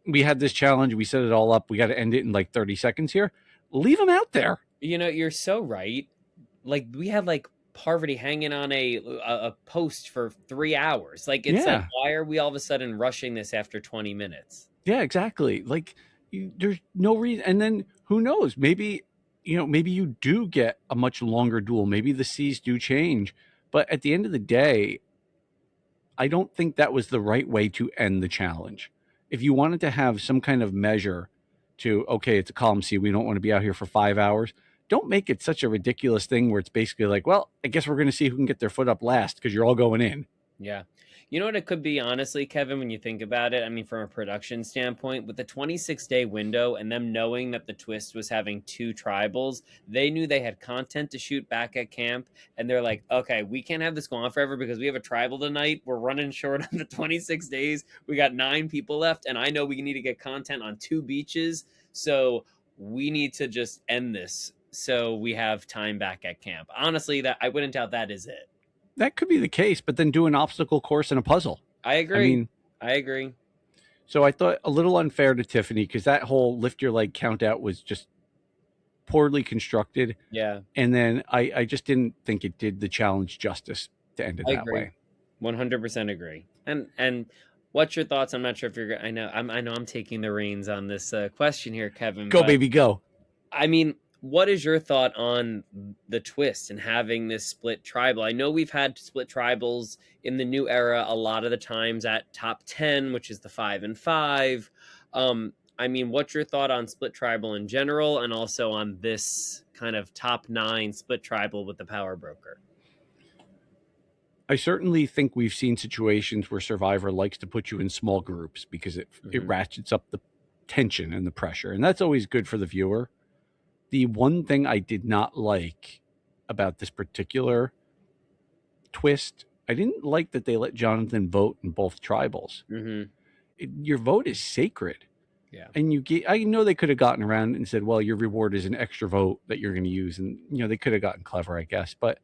S1: we had this challenge. We set it all up. We got to end it in like 30 seconds here. Leave him out there.
S2: You know, you're so right. Like, we had like Parvati hanging on a post for 3 hours. Like, it's like, why are we all of a sudden rushing this after 20 minutes?
S1: Yeah, exactly. Like, there's no reason. And then who knows? Maybe you do get a much longer duel. Maybe the seas do change. But at the end of the day, I don't think that was the right way to end the challenge. If you wanted to have some kind of measure to, okay, it's a calm sea, we don't want to be out here for 5 hours, don't make it such a ridiculous thing where it's basically like, well, I guess we're going to see who can get their foot up last because you're all going in.
S2: Yeah. You know what it could be, honestly, Kevin, when you think about it? I mean, from a production standpoint, with the 26-day window and them knowing that the twist was having 2 tribals, they knew they had content to shoot back at camp. And they're like, okay, we can't have this go on forever because we have a tribal tonight. We're running short on the 26 days. We got 9 people left. And I know we need to get content on 2 beaches. So we need to just end this so we have time back at camp. Honestly, that I wouldn't doubt that is it.
S1: That could be the case, but then do an obstacle course and a puzzle.
S2: I agree. I agree.
S1: So I thought a little unfair to Tiffany because that whole lift your leg count out was just poorly constructed.
S2: Yeah.
S1: And then I just didn't think it did the challenge justice to end it that way.
S2: 100% agree. And what's your thoughts? I'm not sure if you're. I know I'm taking the reins on this question here, Kevin.
S1: Go, baby, go.
S2: I mean, what is your thought on the twist and having this split tribal? I know we've had split tribals in the new era a lot of the times at top 10, which is the 5 and 5. I mean, what's your thought on split tribal in general and also on this kind of top 9 split tribal with the power broker?
S1: I certainly think we've seen situations where Survivor likes to put you in small groups because it ratchets up the tension and the pressure, and that's always good for the viewer. The one thing I did not like about this particular twist, I didn't like that they let Jonathan vote in both tribals. Your vote is sacred.
S2: Yeah.
S1: And I know they could have gotten around and said, well, your reward is an extra vote that you're going to use. And, they could have gotten clever, I guess. But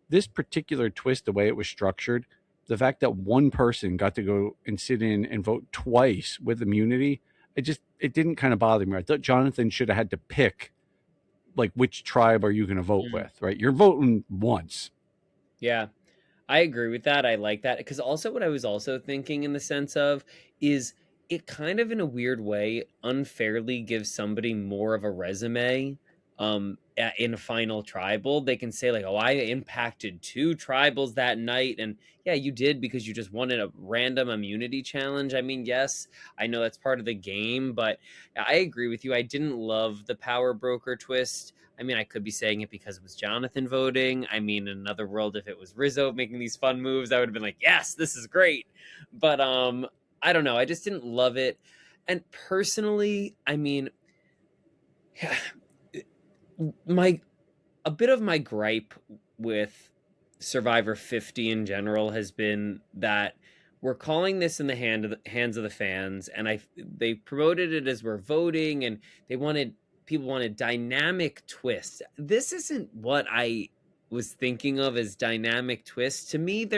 S1: this particular twist, the way it was structured, the fact that one person got to go and sit in and vote twice with immunity, it didn't kind of bother me. I thought Jonathan should have had to pick, like, which tribe are you going to vote with, right? You're voting once.
S2: Yeah, I agree with that. I like that. Because also what I was also thinking in the sense of is it kind of in a weird way unfairly gives somebody more of a resume in a final tribal. They can say like, oh, I impacted 2 tribals that night. And yeah, you did because you just wanted a random immunity challenge. I mean, yes, I know that's part of the game, but I agree with you. I didn't love the power broker twist. I mean, I could be saying it because it was Jonathan voting. I mean, in another world, if it was Rizo making these fun moves, I would have been like, yes, this is great. But I don't know. I just didn't love it. And personally, I mean, a bit of my gripe with Survivor 50 in general has been that we're calling this in the hands of the fans, and they promoted it as we're voting, and people wanted dynamic twists. This isn't what I was thinking of as dynamic twists. To me,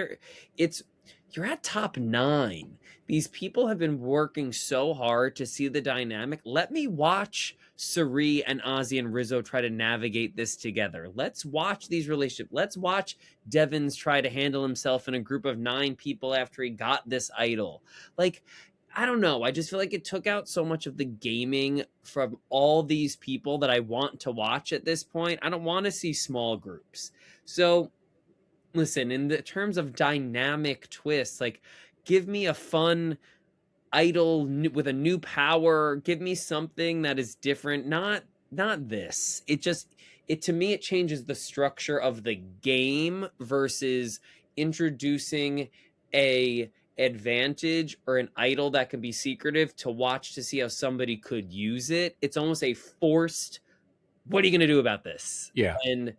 S2: you're at top 9. These people have been working so hard to see the dynamic. Let me watch Cirie and Ozzy and Rizo try to navigate this together. Let's watch these relationships. Let's watch Deven's try to handle himself in a group of 9 people after he got this idol. Like, I don't know. I just feel like it took out so much of the gaming from all these people that I want to watch at this point. I don't want to see small groups. So, listen, in the terms of dynamic twists, like give me a fun idol with a new power, give me something that is different, not this. It to me it changes the structure of the game versus introducing a advantage or an idol that can be secretive to watch to see how somebody could use it. It's almost a forced, what are you going to do about this?
S1: Yeah,
S2: And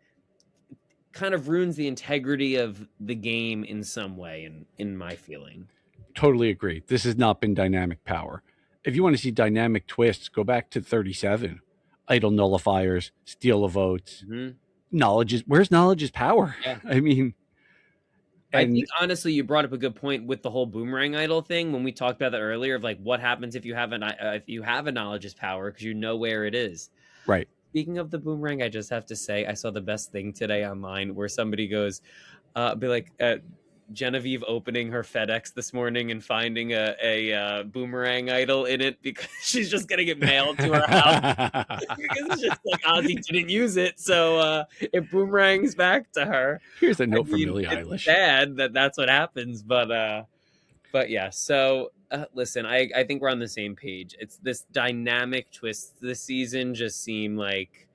S2: kind of ruins the integrity of the game in some way, in my feeling.
S1: totally agree. This has not been dynamic power. If you want to see dynamic twists, go back to 37. Idle nullifiers, steal of votes.
S2: Mhm.
S1: Where's knowledge is power?
S2: Yeah.
S1: I mean,
S2: I
S1: and
S2: think honestly, you brought up a good point with the whole boomerang idol thing when we talked about that earlier. Of like, what happens if you have a knowledge is power because you know where it is.
S1: right.
S2: Speaking of the boomerang, I just have to say I saw the best thing today online where somebody goes, be like, Genevieve opening her FedEx this morning and finding a boomerang idol in it because she's just getting it mailed to her house because it's just like Ozzy didn't use it, so it boomerangs back to her.
S1: Here's a
S2: I
S1: note from
S2: mean,
S1: Billie
S2: it's
S1: Eilish.
S2: sad that that's what happens, but yeah. So listen, I think we're on the same page. It's this dynamic twist this season just seem like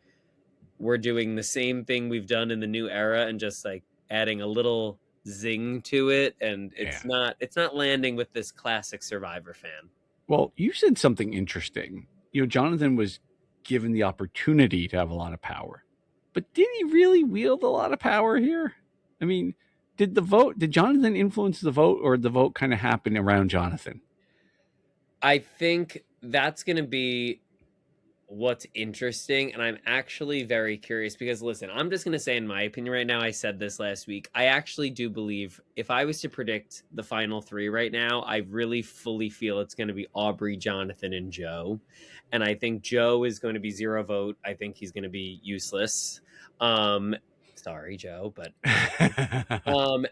S2: we're doing the same thing we've done in the new era and just like adding a little zing to it, and
S1: Yeah.
S2: it's not landing with this classic Survivor fan.
S1: Well, you said something interesting. Jonathan was given the opportunity to have a lot of power, but did he really wield a lot of power here? I mean, did Jonathan influence the vote, or did the vote kind of happen around Jonathan?
S2: I think that's going to be what's interesting, and I'm actually very curious because listen, I'm just going to say in my opinion right now, I said this last week, I actually do believe if I was to predict the final 3 right now, I really fully feel it's going to be Aubry, Jonathan, and Joe. And I think Joe is going to be 0 vote. I think he's going to be useless. Sorry, Joe, but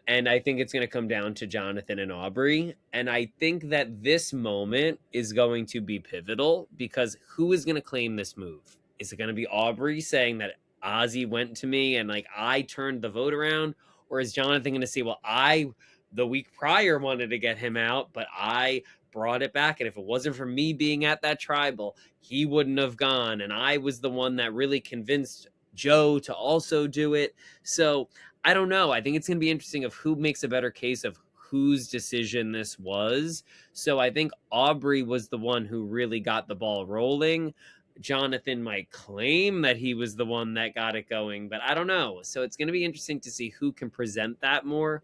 S2: and I think it's going to come down to Jonathan and Aubry. And I think that this moment is going to be pivotal because who is going to claim this move? Is it going to be Aubry saying that Ozzy went to me and like I turned the vote around? Or is Jonathan going to say, well, the week prior wanted to get him out, but I brought it back. And if it wasn't for me being at that tribal, he wouldn't have gone. And I was the one that really convinced Joe to also do it. So I don't know. I think it's going to be interesting of who makes a better case of whose decision this was. So I think Aubry was the one who really got the ball rolling. Jonathan might claim that he was the one that got it going, but I don't know. So it's going to be interesting to see who can present that more.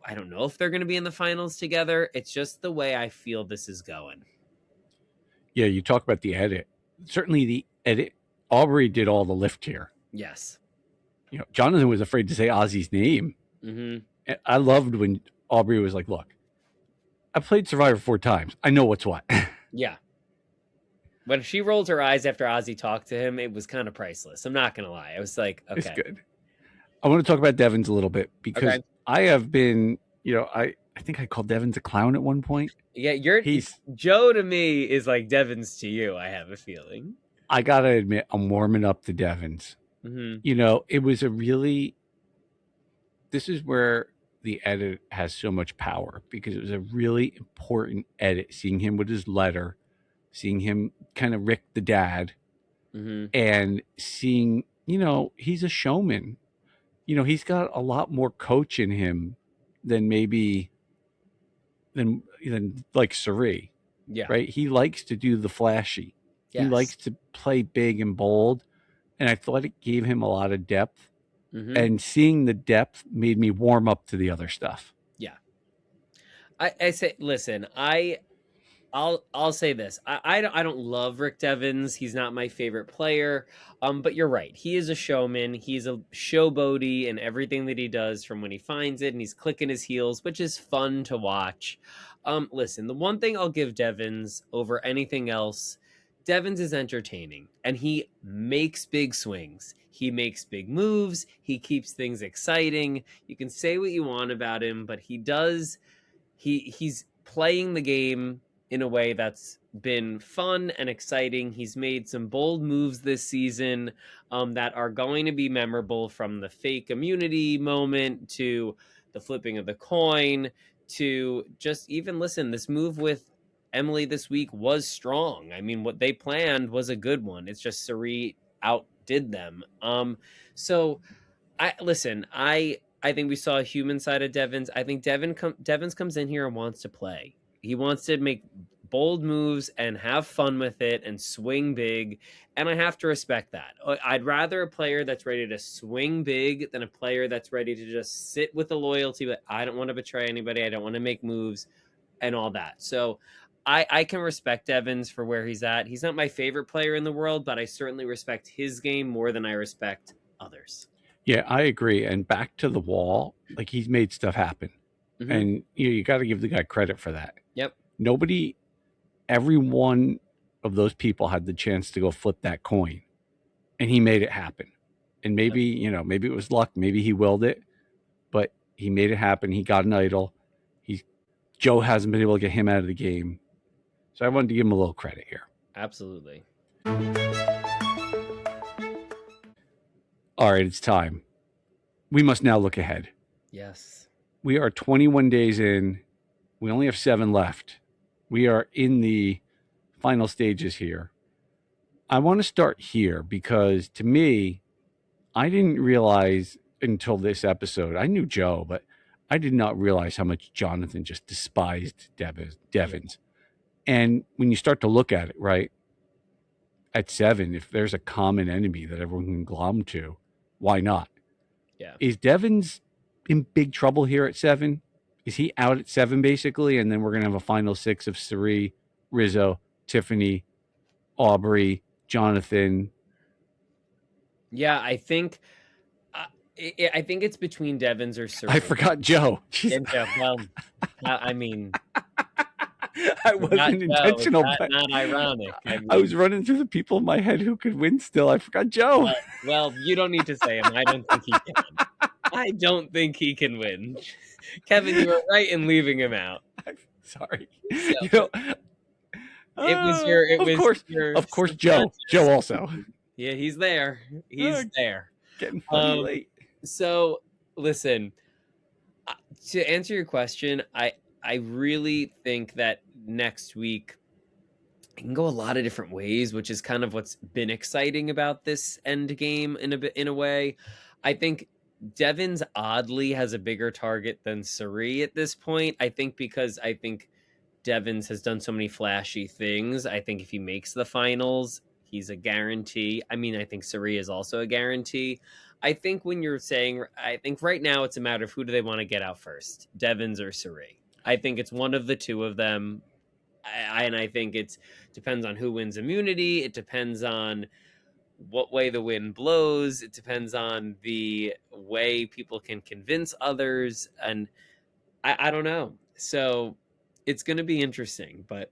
S2: I don't know if they're going to be in the finals together. It's just the way I feel this is going.
S1: Yeah, you talk about the edit. Certainly the edit. Aubry did all the lift here.
S2: Yes.
S1: Jonathan was afraid to say Ozzy's name.
S2: Mm-hmm.
S1: I loved when Aubry was like, look, I played Survivor 4 times. I know what's what.
S2: Yeah. When she rolled her eyes after Ozzy talked to him, it was kind of priceless. I'm not going to lie. I was like, okay.
S1: It's good. I want to talk about Deven's a little bit because I have been, I think I called Deven's a clown at one point.
S2: Yeah, Joe to me is like Deven's to you, I have a feeling.
S1: I got to admit, I'm warming up to Deven's.
S2: Mm-hmm.
S1: It was this is where the edit has so much power because it was a really important edit, seeing him with his letter, seeing him kind of Rick the dad, and seeing, he's a showman. He's got a lot more coach in him than like Cirie.
S2: Yeah.
S1: Right. He likes to do the flashy. Yes. He likes to play big and bold. And I thought it gave him a lot of depth. And seeing the depth made me warm up to the other stuff.
S2: Yeah. I say, listen, I'll say this. I don't love Rick Devens. He's not my favorite player. But you're right. He is a showman. He's a showboaty in everything that he does from when he finds it, and he's clicking his heels, which is fun to watch. Listen, the one thing I'll give Devens over anything else, Devens is entertaining, and he makes big swings. He makes big moves. He keeps things exciting. You can say what you want about him, but he does. He's playing the game in a way that's been fun and exciting. He's made some bold moves this season that are going to be memorable, from the fake immunity moment to the flipping of the coin to just even listen. This move with Emily this week was strong. I mean, what they planned was a good one. It's just Cirie outdid them. So I think we saw a human side of Deven's. I think Deven's comes in here and wants to play. He wants to make bold moves and have fun with it and swing big, and I have to respect that. I'd rather a player that's ready to swing big than a player that's ready to just sit with the loyalty, but I don't want to betray anybody, I don't want to make moves and all that. So I can respect Evans for where he's at. He's not my favorite player in the world, but I certainly respect his game more than I respect others.
S1: Yeah, I agree. And back to the wall, like, he's made stuff happen.
S2: Mhm.
S1: And you got to give the guy credit for that.
S2: Yep.
S1: Every one of those people had the chance to go flip that coin, and he made it happen. And maybe it was luck, maybe he willed it, but he made it happen. He got an idol. Joe hasn't been able to get him out of the game. So I wanted to give him a little credit here.
S2: Absolutely.
S1: All right, it's time. We must now look ahead.
S2: Yes.
S1: We are 21 days in. We only have 7 left. We are in the final stages here. I want to start here because, to me, I didn't realize until this episode. I knew Joe, but I did not realize how much Jonathan just despised Deven's. And when you start to look at it, right, at 7, if there's a common enemy that everyone can glom to, why not?
S2: Yeah.
S1: Is Deven's in big trouble here at 7? Is he out at 7 basically? And then we're going to have a final 6 of Cirie, Rizo, Tiffany, Aubry, Jonathan.
S2: Yeah, I think it's between Deven's or Cirie.
S1: I forgot Joe.
S2: Well, I mean,
S1: I wasn't intentional, but
S2: not ironic.
S1: I was running through the people in my head who could win still. I forgot Joe.
S2: Well, you don't need to say him. I don't think he can. I don't think he can win. Kevin, you were right in leaving him out.
S1: Sorry.
S2: So,
S1: of course, Joe. Joe also.
S2: Yeah, he's there. He's there.
S1: Getting funny late.
S2: So, listen, to answer your question, I really think that next week it can go a lot of different ways, which is kind of what's been exciting about this end game in a way. I think Deven's oddly has a bigger target than Cirie at this point. I think because Deven's has done so many flashy things. I think if he makes the finals, he's a guarantee. I mean, I think Cirie is also a guarantee. I think when you're saying, I think right now it's a matter of who do they want to get out first, Deven's or Cirie. I think it's one of the two of them. And I think it depends on who wins immunity. It depends on what way the wind blows. It depends on the way people can convince others. And I don't know. So it's going to be interesting. But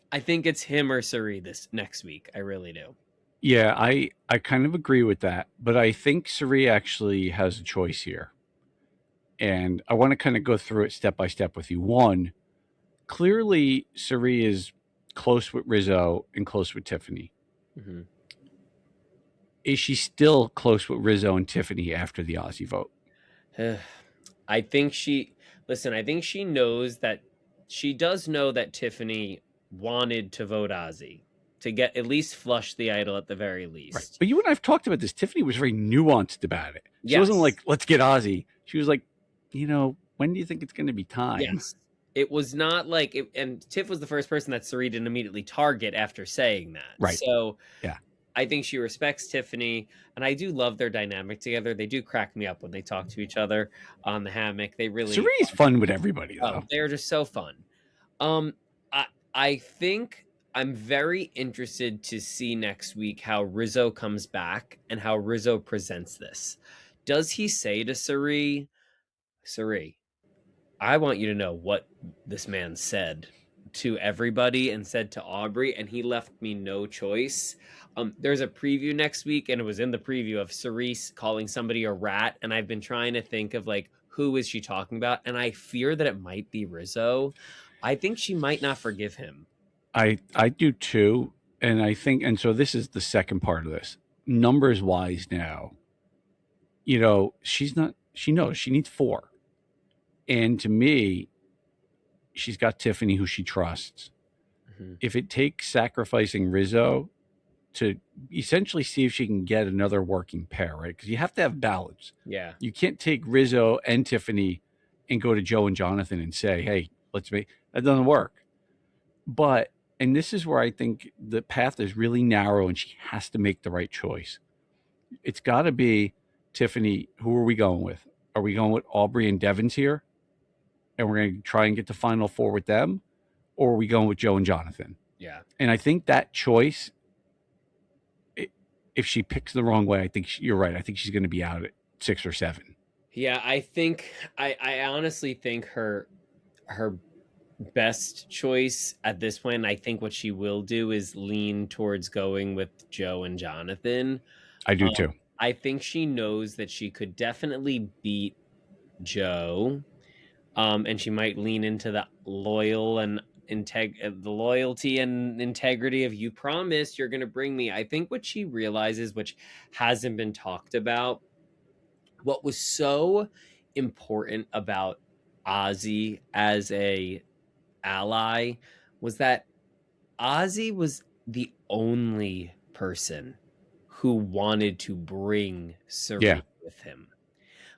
S2: I think it's him or Cirie this next week. I really do.
S1: Yeah, I kind of agree with that. But I think Cirie actually has a choice here. And I want to kind of go through it step by step with you. One, clearly Cirie is close with Rizo and close with Tiffany.
S2: Mm-hmm.
S1: Is she still close with Rizo and Tiffany after the Ozzy vote?
S2: I think she knows that she does know that Tiffany wanted to vote Ozzy to get at least flush the idol at the very least.
S1: Right. But you and I have talked about this. Tiffany was very nuanced about it. She
S2: Yes.
S1: wasn't like, let's get Ozzy. She was like, when do you think it's going to be time?
S2: Yes. It was not like it, and Tiff was the first person that Cirie didn't immediately target after saying that.
S1: Right.
S2: So
S1: yeah,
S2: I think she respects Tiffany, and I do love their dynamic together. They do crack me up when they talk to each other on the hammock. They really
S1: Cirie's fun with everybody, though.
S2: They're just so fun. I think I'm very interested to see next week how Rizo comes back and how Rizo presents this. Does he say to Cirie, I want you to know what this man said to everybody and said to Aubry, and he left me no choice. There's a preview next week, and it was in the preview of Cirie calling somebody a rat, and I've been trying to think of, like, who is she talking about? And I fear that it might be Rizo. I think she might not forgive him.
S1: I do too. And I think, and so this is the second part of this. Numbers wise now, she's not, she knows she needs 4. And to me, she's got Tiffany, who she trusts.
S2: Mhm.
S1: If it takes sacrificing Rizzo to essentially see if she can get another working pair, right? Because you have to have balance.
S2: Yeah.
S1: You can't take Rizzo and Tiffany and go to Joe and Jonathan and say, hey, let's make that doesn't work. But, and this is where I think the path is really narrow and she has to make the right choice. It's got to be Tiffany. Who are we going with? Are we going with Aubry and Deven's here? And we're going to try and get to Final Four with them? Or are we going with Joe and Jonathan?
S2: Yeah.
S1: And I think that choice, if she picks the wrong way, I think you're right. I think she's going to be out at 6 or 7.
S2: Yeah, I think I honestly think her best choice at this point, I think what she will do is lean towards going with Joe and Jonathan.
S1: I do too.
S2: I think she knows that she could definitely beat Joe. And she might lean into the the loyalty and integrity of, you promised you're going to bring me. I think what she realizes, which hasn't been talked about, what was so important about Ozzy as a ally was that Ozzy was the only person who wanted to bring Cirie with him.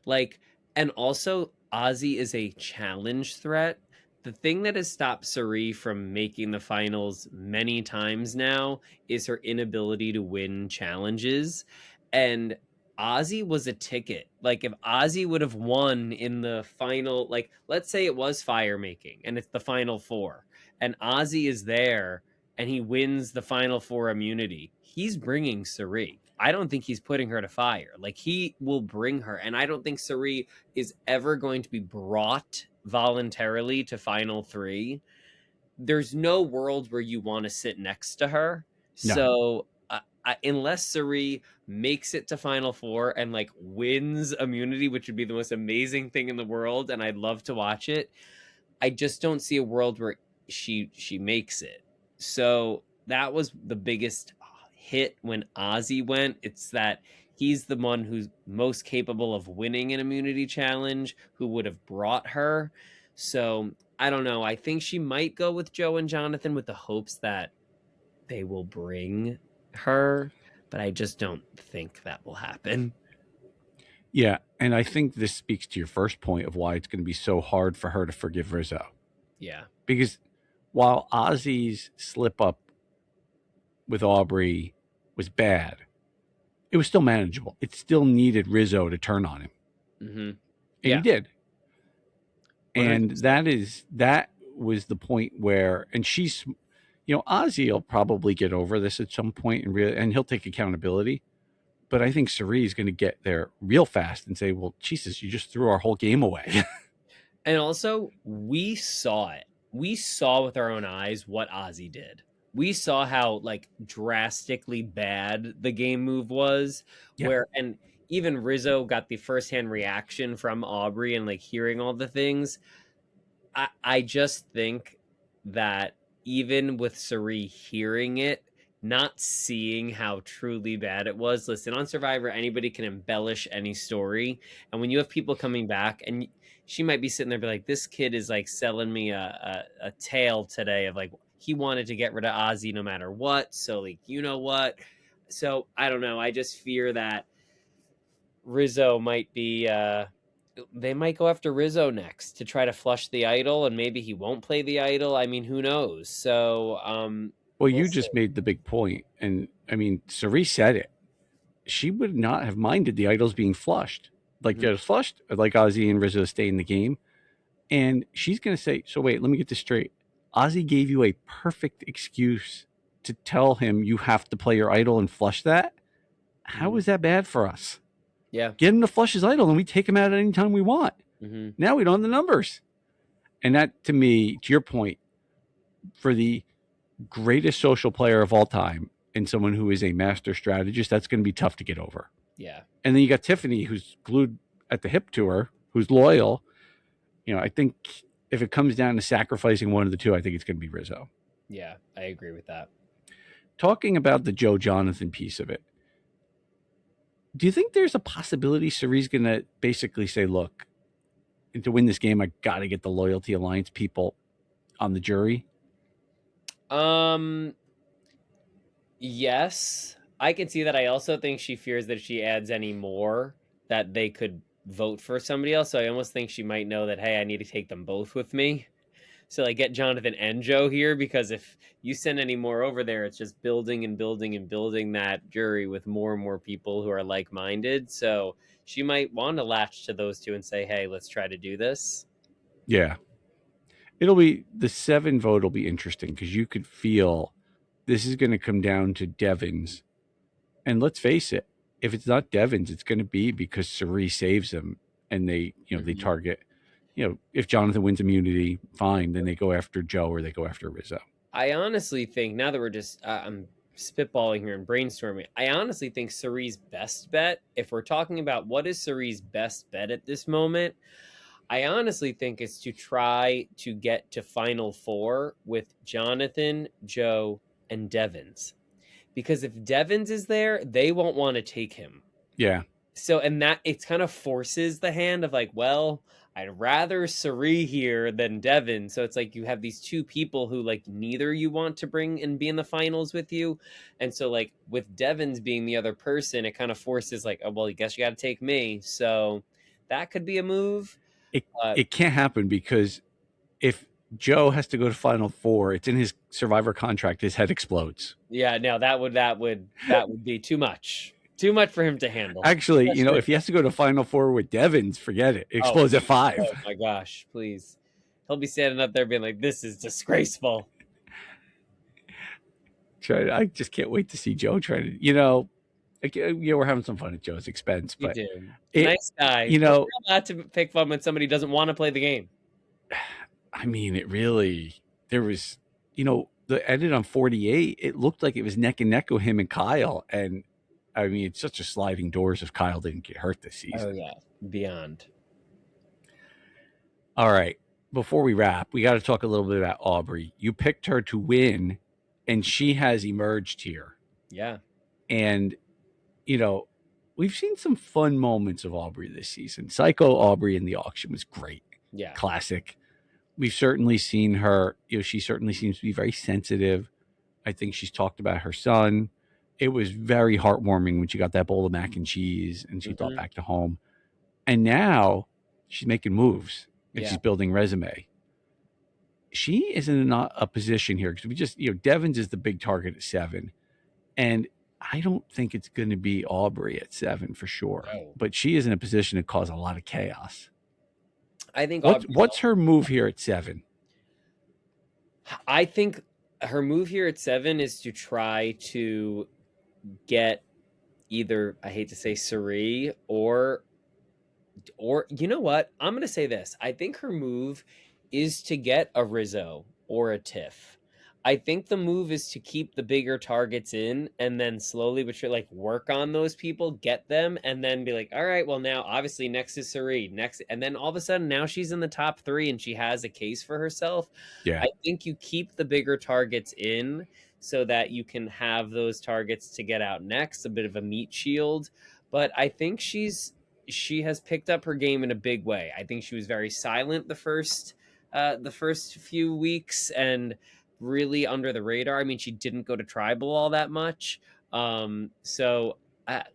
S2: Like, and also Ozzy is a challenge threat. The thing that has stopped Cirie from making the finals many times now is her inability to win challenges. And Ozzy was a ticket. Like, if Ozzy would have won in the final, like, let's say it was fire making and it's the final 4 and Ozzy is there and he wins the final 4 immunity, he's bringing Cirie. I don't think he's putting her to fire. Like, he will bring her. And I don't think Cirie is ever going to be brought voluntarily to Final 3. There's no world where you want to sit next to her.
S1: No.
S2: So unless Cirie makes it to Final 4 and like wins immunity, which would be the most amazing thing in the world, and I'd love to watch it, I just don't see a world where she makes it. So that was the biggest hit when Ozzy went. It's that he's the one who's most capable of winning an immunity challenge, who would have brought her. So I don't know. I think she might go with Joe and Jonathan with the hopes that they will bring her, but I just don't think that will happen.
S1: Yeah, and I think this speaks to your first point of why it's going to be so hard for her to forgive Rizzo.
S2: Yeah.
S1: Because while Ozzy's slip up with Aubry was bad, it was still manageable. It still needed Rizzo to turn on him.
S2: Mm-hmm.
S1: And he did. 100%. And that was the point where, and she's, Ozzy will probably get over this at some point and he'll take accountability. But I think Cirie is going to get there real fast and say, well, Jesus, you just threw our whole game away.
S2: And also, we saw it. We saw with our own eyes what Ozzy did. We saw how like drastically bad the game move was. Yeah. And even Rizzo got the firsthand reaction from Aubry and like hearing all the things. I just think that even with Cirie hearing it, not seeing how truly bad it was. Listen, on Survivor, anybody can embellish any story. And when you have people coming back, and she might be sitting there be like, this kid is like selling me a tale today of like, he wanted to get rid of Ozzy no matter what. So like, you know what? So I don't know. I just fear that Rizzo might be, they might go after Rizzo next to try to flush the idol, and maybe he won't play the idol. I mean, who knows? So,
S1: well, you just made the big point. And I mean, Cirie said it. She would not have minded the idols being flushed. Like, mm-hmm. Just flushed, like Ozzy and Rizzo stay in the game. And she's going to say, so wait, let me get this straight. Ozzy gave you a perfect excuse to tell him you have to play your idol and flush that. How is that bad for us?
S2: Yeah.
S1: Get him to flush his idol and we take him out anytime we want.
S2: Mm-hmm.
S1: Now we don't have the numbers. And that, to me, to your point, for the greatest social player of all time and someone who is a master strategist, that's going to be tough to get over.
S2: Yeah.
S1: And then you got Tiffany, who's glued at the hip to her, who's loyal. I think if it comes down to sacrificing one of the two, I think it's going to be Rizo.
S2: Yeah, I agree with that.
S1: Talking about the Joe Jonathan piece of it, do you think there's a possibility Cirie's going to basically say, look, to win this game, I got to get the Loyalty Alliance people on the jury?
S2: Yes, I can see that. I also think she fears that if she adds any more, that they could vote for somebody else. So I almost think she might know that, hey, I need to take them both with me. So like get Jonathan and Joe here, because if you send any more over there, it's just building and building and building that jury with more and more people who are like-minded. So she might want to latch to those two and say, hey, let's try to do this.
S1: Yeah. It'll be the 7 vote will be interesting because you could feel this is going to come down to Deven's. And let's face it, if it's not Deven's, it's going to be because Cirie saves him and they, they target, if Jonathan wins immunity, fine, then they go after Joe or they go after Rizo.
S2: I honestly think, now that we're just, I'm spitballing here and brainstorming, I honestly think Cirie's best bet, if we're talking about what is Cirie's best bet at this moment, I honestly think it's to try to get to Final Four with Jonathan, Joe, and Deven's. Because if Deven's is there, they won't want to take him.
S1: Yeah.
S2: So, and that it kind of forces the hand of like, well, I'd rather Cirie here than Deven. So it's like you have these two people who like neither you want to bring and be in the finals with you. And so like with Deven's being the other person, it kind of forces like, oh, well, I guess you got to take me. So that could be a move.
S1: It can't happen because if Joe has to go to Final Four, it's in his Survivor contract. His head explodes.
S2: Yeah, no, that would be too much. Too much for him to handle.
S1: Actually, if he has to go to Final Four with Deven's, forget it. It explodes at 5.
S2: Oh my gosh, please. He'll be standing up there being like, this is disgraceful.
S1: I just can't wait to see Joe try to, we're having some fun at Joe's expense. But
S2: nice guy.
S1: You're
S2: allowed to pick fun when somebody doesn't want to play the game.
S1: I mean, there was, the edit on 48, it looked like it was neck and neck with him and Kyle. And I mean, it's such a sliding doors if Kyle didn't get hurt this season.
S2: Oh, yeah. Beyond.
S1: All right. Before we wrap, we got to talk a little bit about Aubry. You picked her to win, and she has emerged here.
S2: Yeah.
S1: And, we've seen some fun moments of Aubry this season. Psycho Aubry in the auction was great.
S2: Yeah.
S1: Classic. We've certainly seen her, she certainly seems to be very sensitive. I think she's talked about her son. It was very heartwarming when she got that bowl of mac and cheese and she thought back to home. And now she's making moves and she's building resume. She is in a position here because we just, Deven's is the big target at 7. And I don't think it's going to be Aubry at 7 for sure. No. But she is in a position to cause a lot of chaos.
S2: I think
S1: what's her move here at 7?
S2: I think her move here at 7 is to try to get either, I hate to say Cirie or you know what? I'm going to say this. I think her move is to get a Rizo or a Tiff. I think the move is to keep the bigger targets in and then slowly but surely work on those people, get them, and then be like, all right, well now obviously next is Cirie, next, and then all of a sudden now she's in the top 3 and she has a case for herself.
S1: Yeah.
S2: I think you keep the bigger targets in so that you can have those targets to get out next, a bit of a meat shield. But I think she has picked up her game in a big way. I think she was very silent the first few weeks and really under the radar. I mean, she didn't go to tribal all that much.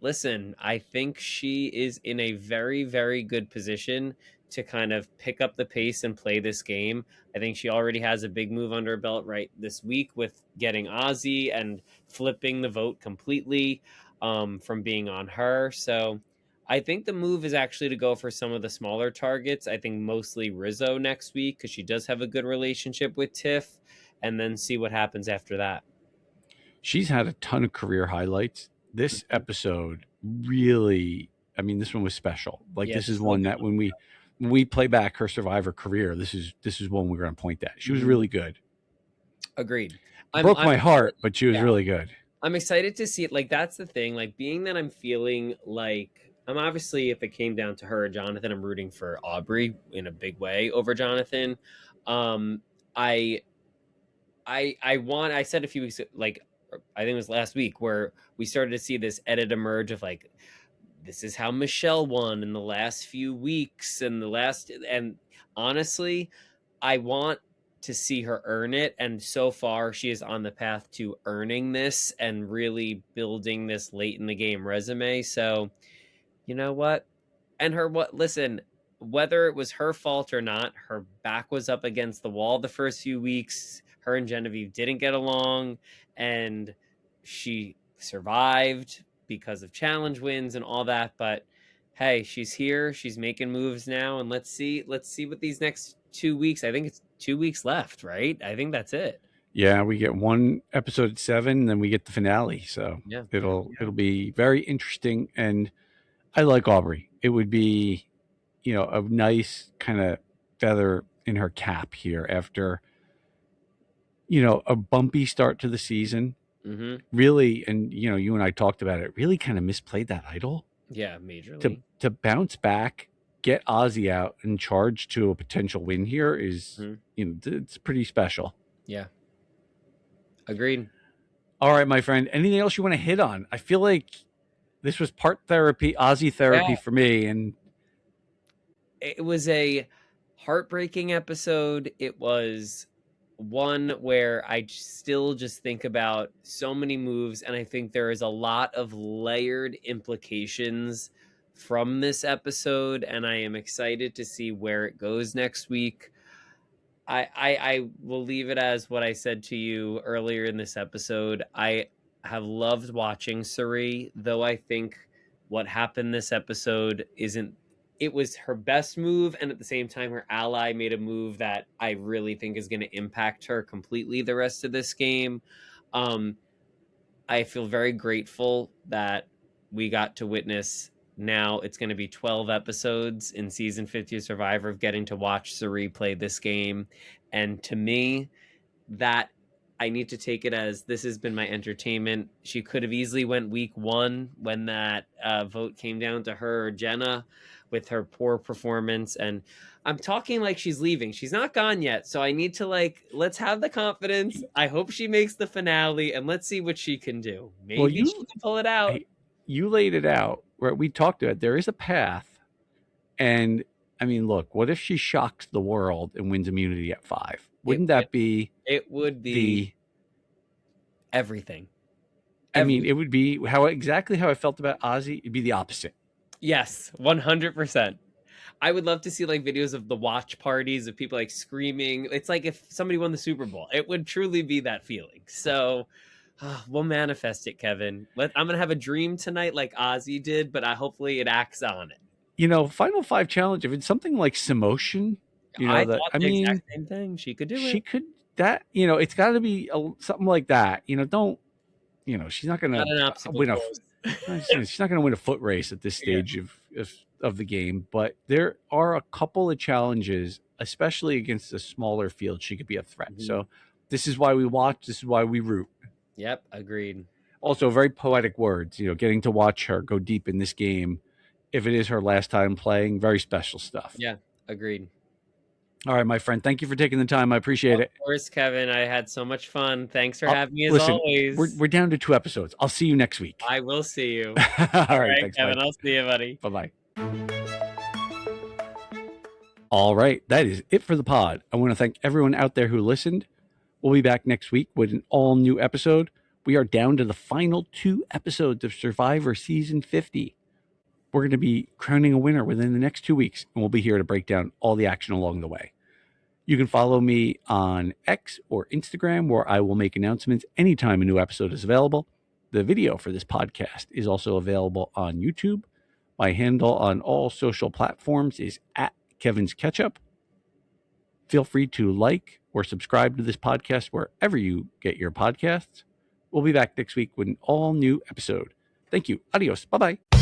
S2: Listen, I think she is in a very, very good position to kind of pick up the pace and play this game. I think she already has a big move under her belt right this week with getting Ozzy and flipping the vote completely from being on her. So I think the move is actually to go for some of the smaller targets. I think mostly Rizo next week because she does have a good relationship with Tiff, and then see what happens after that.
S1: She's had a ton of career highlights. This episode really, I mean, this one was special. This is one that when we play back her Survivor career, this is one we're going to point at. She was really good.
S2: Agreed.
S1: Broke my heart, but she was really good.
S2: I'm excited to see it. That's the thing. Being that I'm feeling like I'm obviously, if it came down to her or Jonathan, I'm rooting for Aubry in a big way over Jonathan. I want. I said a few weeks, like I think it was last week, where we started to see this edit emerge of like, this is how Michelle won in the last few weeks and honestly, I want to see her earn it, and so far she is on the path to earning this and really building this late in the game resume. So, you know what? And listen, whether it was her fault or not, her back was up against the wall the first few weeks. Her and Genevieve didn't get along, and she survived because of challenge wins and all that. But hey, she's here, she's making moves now, and let's see what these next 2 weeks. I think it's 2 weeks left, right? I think that's it.
S1: Yeah, we get one episode at 7, then we get the finale. So
S2: Yeah,
S1: it'll be very interesting. And I like Aubry. It would be, a nice kind of feather in her cap here after, a bumpy start to the season.
S2: Mm-hmm.
S1: Really, and you and I talked about it, really kind of misplayed that idol.
S2: Yeah, majorly.
S1: To bounce back, get Ozzy out, and charge to a potential win here is, it's pretty special.
S2: Yeah. Agreed.
S1: All right, my friend. Anything else you want to hit on? I feel like this was part therapy, Ozzy therapy for me, and
S2: it was a heartbreaking episode. It was one where I still just think about so many moves, and I think there is a lot of layered implications from this episode, and I am excited to see where it goes next week. I will leave it as what I said to you earlier in this episode. I have loved watching Cirie, though I think what happened this episode it was her best move, and at the same time her ally made a move that I really think is going to impact her completely the rest of this game. I feel very grateful that we got to witness. Now it's going to be 12 episodes in season 50 of Survivor of getting to watch Cirie play this game. And to me, that I need to take it as this has been my entertainment. She could have easily went week 1 when that vote came down to her or Jenna with her poor performance. And I'm talking like she's leaving. She's not gone yet. So I need to let's have the confidence. I hope she makes the finale, and let's see what she can do. Maybe she can pull it out.
S1: You laid it out. Right, we talked about it. There is a path. And I mean, look, what if she shocks the world and wins immunity at 5? Wouldn't that be?
S2: It would be everything.
S1: I mean, it would be exactly how I felt about Ozzy. It'd be the opposite.
S2: Yes, 100%. I would love to see videos of the watch parties of people screaming. It's like if somebody won the Super Bowl. It would truly be that feeling. So we'll manifest it, Kevin. I'm going to have a dream tonight like Ozzy did, but hopefully it acts on it.
S1: Final 5 challenge, if it's something like Samotion,
S2: I thought the exact same thing. She could do it.
S1: She could, it's got to be something like that. Don't, she's not going to win she's not going to win a foot race at this stage of the game, but there are a couple of challenges, especially against a smaller field. She could be a threat. Mm-hmm. So this is why we watch. This is why we root.
S2: Yep, agreed.
S1: Also, very poetic words, getting to watch her go deep in this game. If it is her last time playing, very special stuff.
S2: Yeah, agreed.
S1: All right, my friend. Thank you for taking the time. I appreciate it.
S2: Of course, Kevin. I had so much fun. Thanks for having me as always.
S1: We're down to 2 episodes. I'll see you next week.
S2: I will see you.
S1: All right, thanks,
S2: Kevin. Bye. I'll see you, buddy.
S1: Bye-bye. All right, that is it for the pod. I want to thank everyone out there who listened. We'll be back next week with an all-new episode. We are down to the final 2 episodes of Survivor Season 50. We're going to be crowning a winner within the next 2 weeks, and we'll be here to break down all the action along the way. You can follow me on X or Instagram, where I will make announcements anytime a new episode is available. The video for this podcast is also available on YouTube. My handle on all social platforms is @KevinsKetchup. Feel free to like or subscribe to this podcast wherever you get your podcasts. We'll be back next week with an all-new episode. Thank you. Adios. Bye-bye.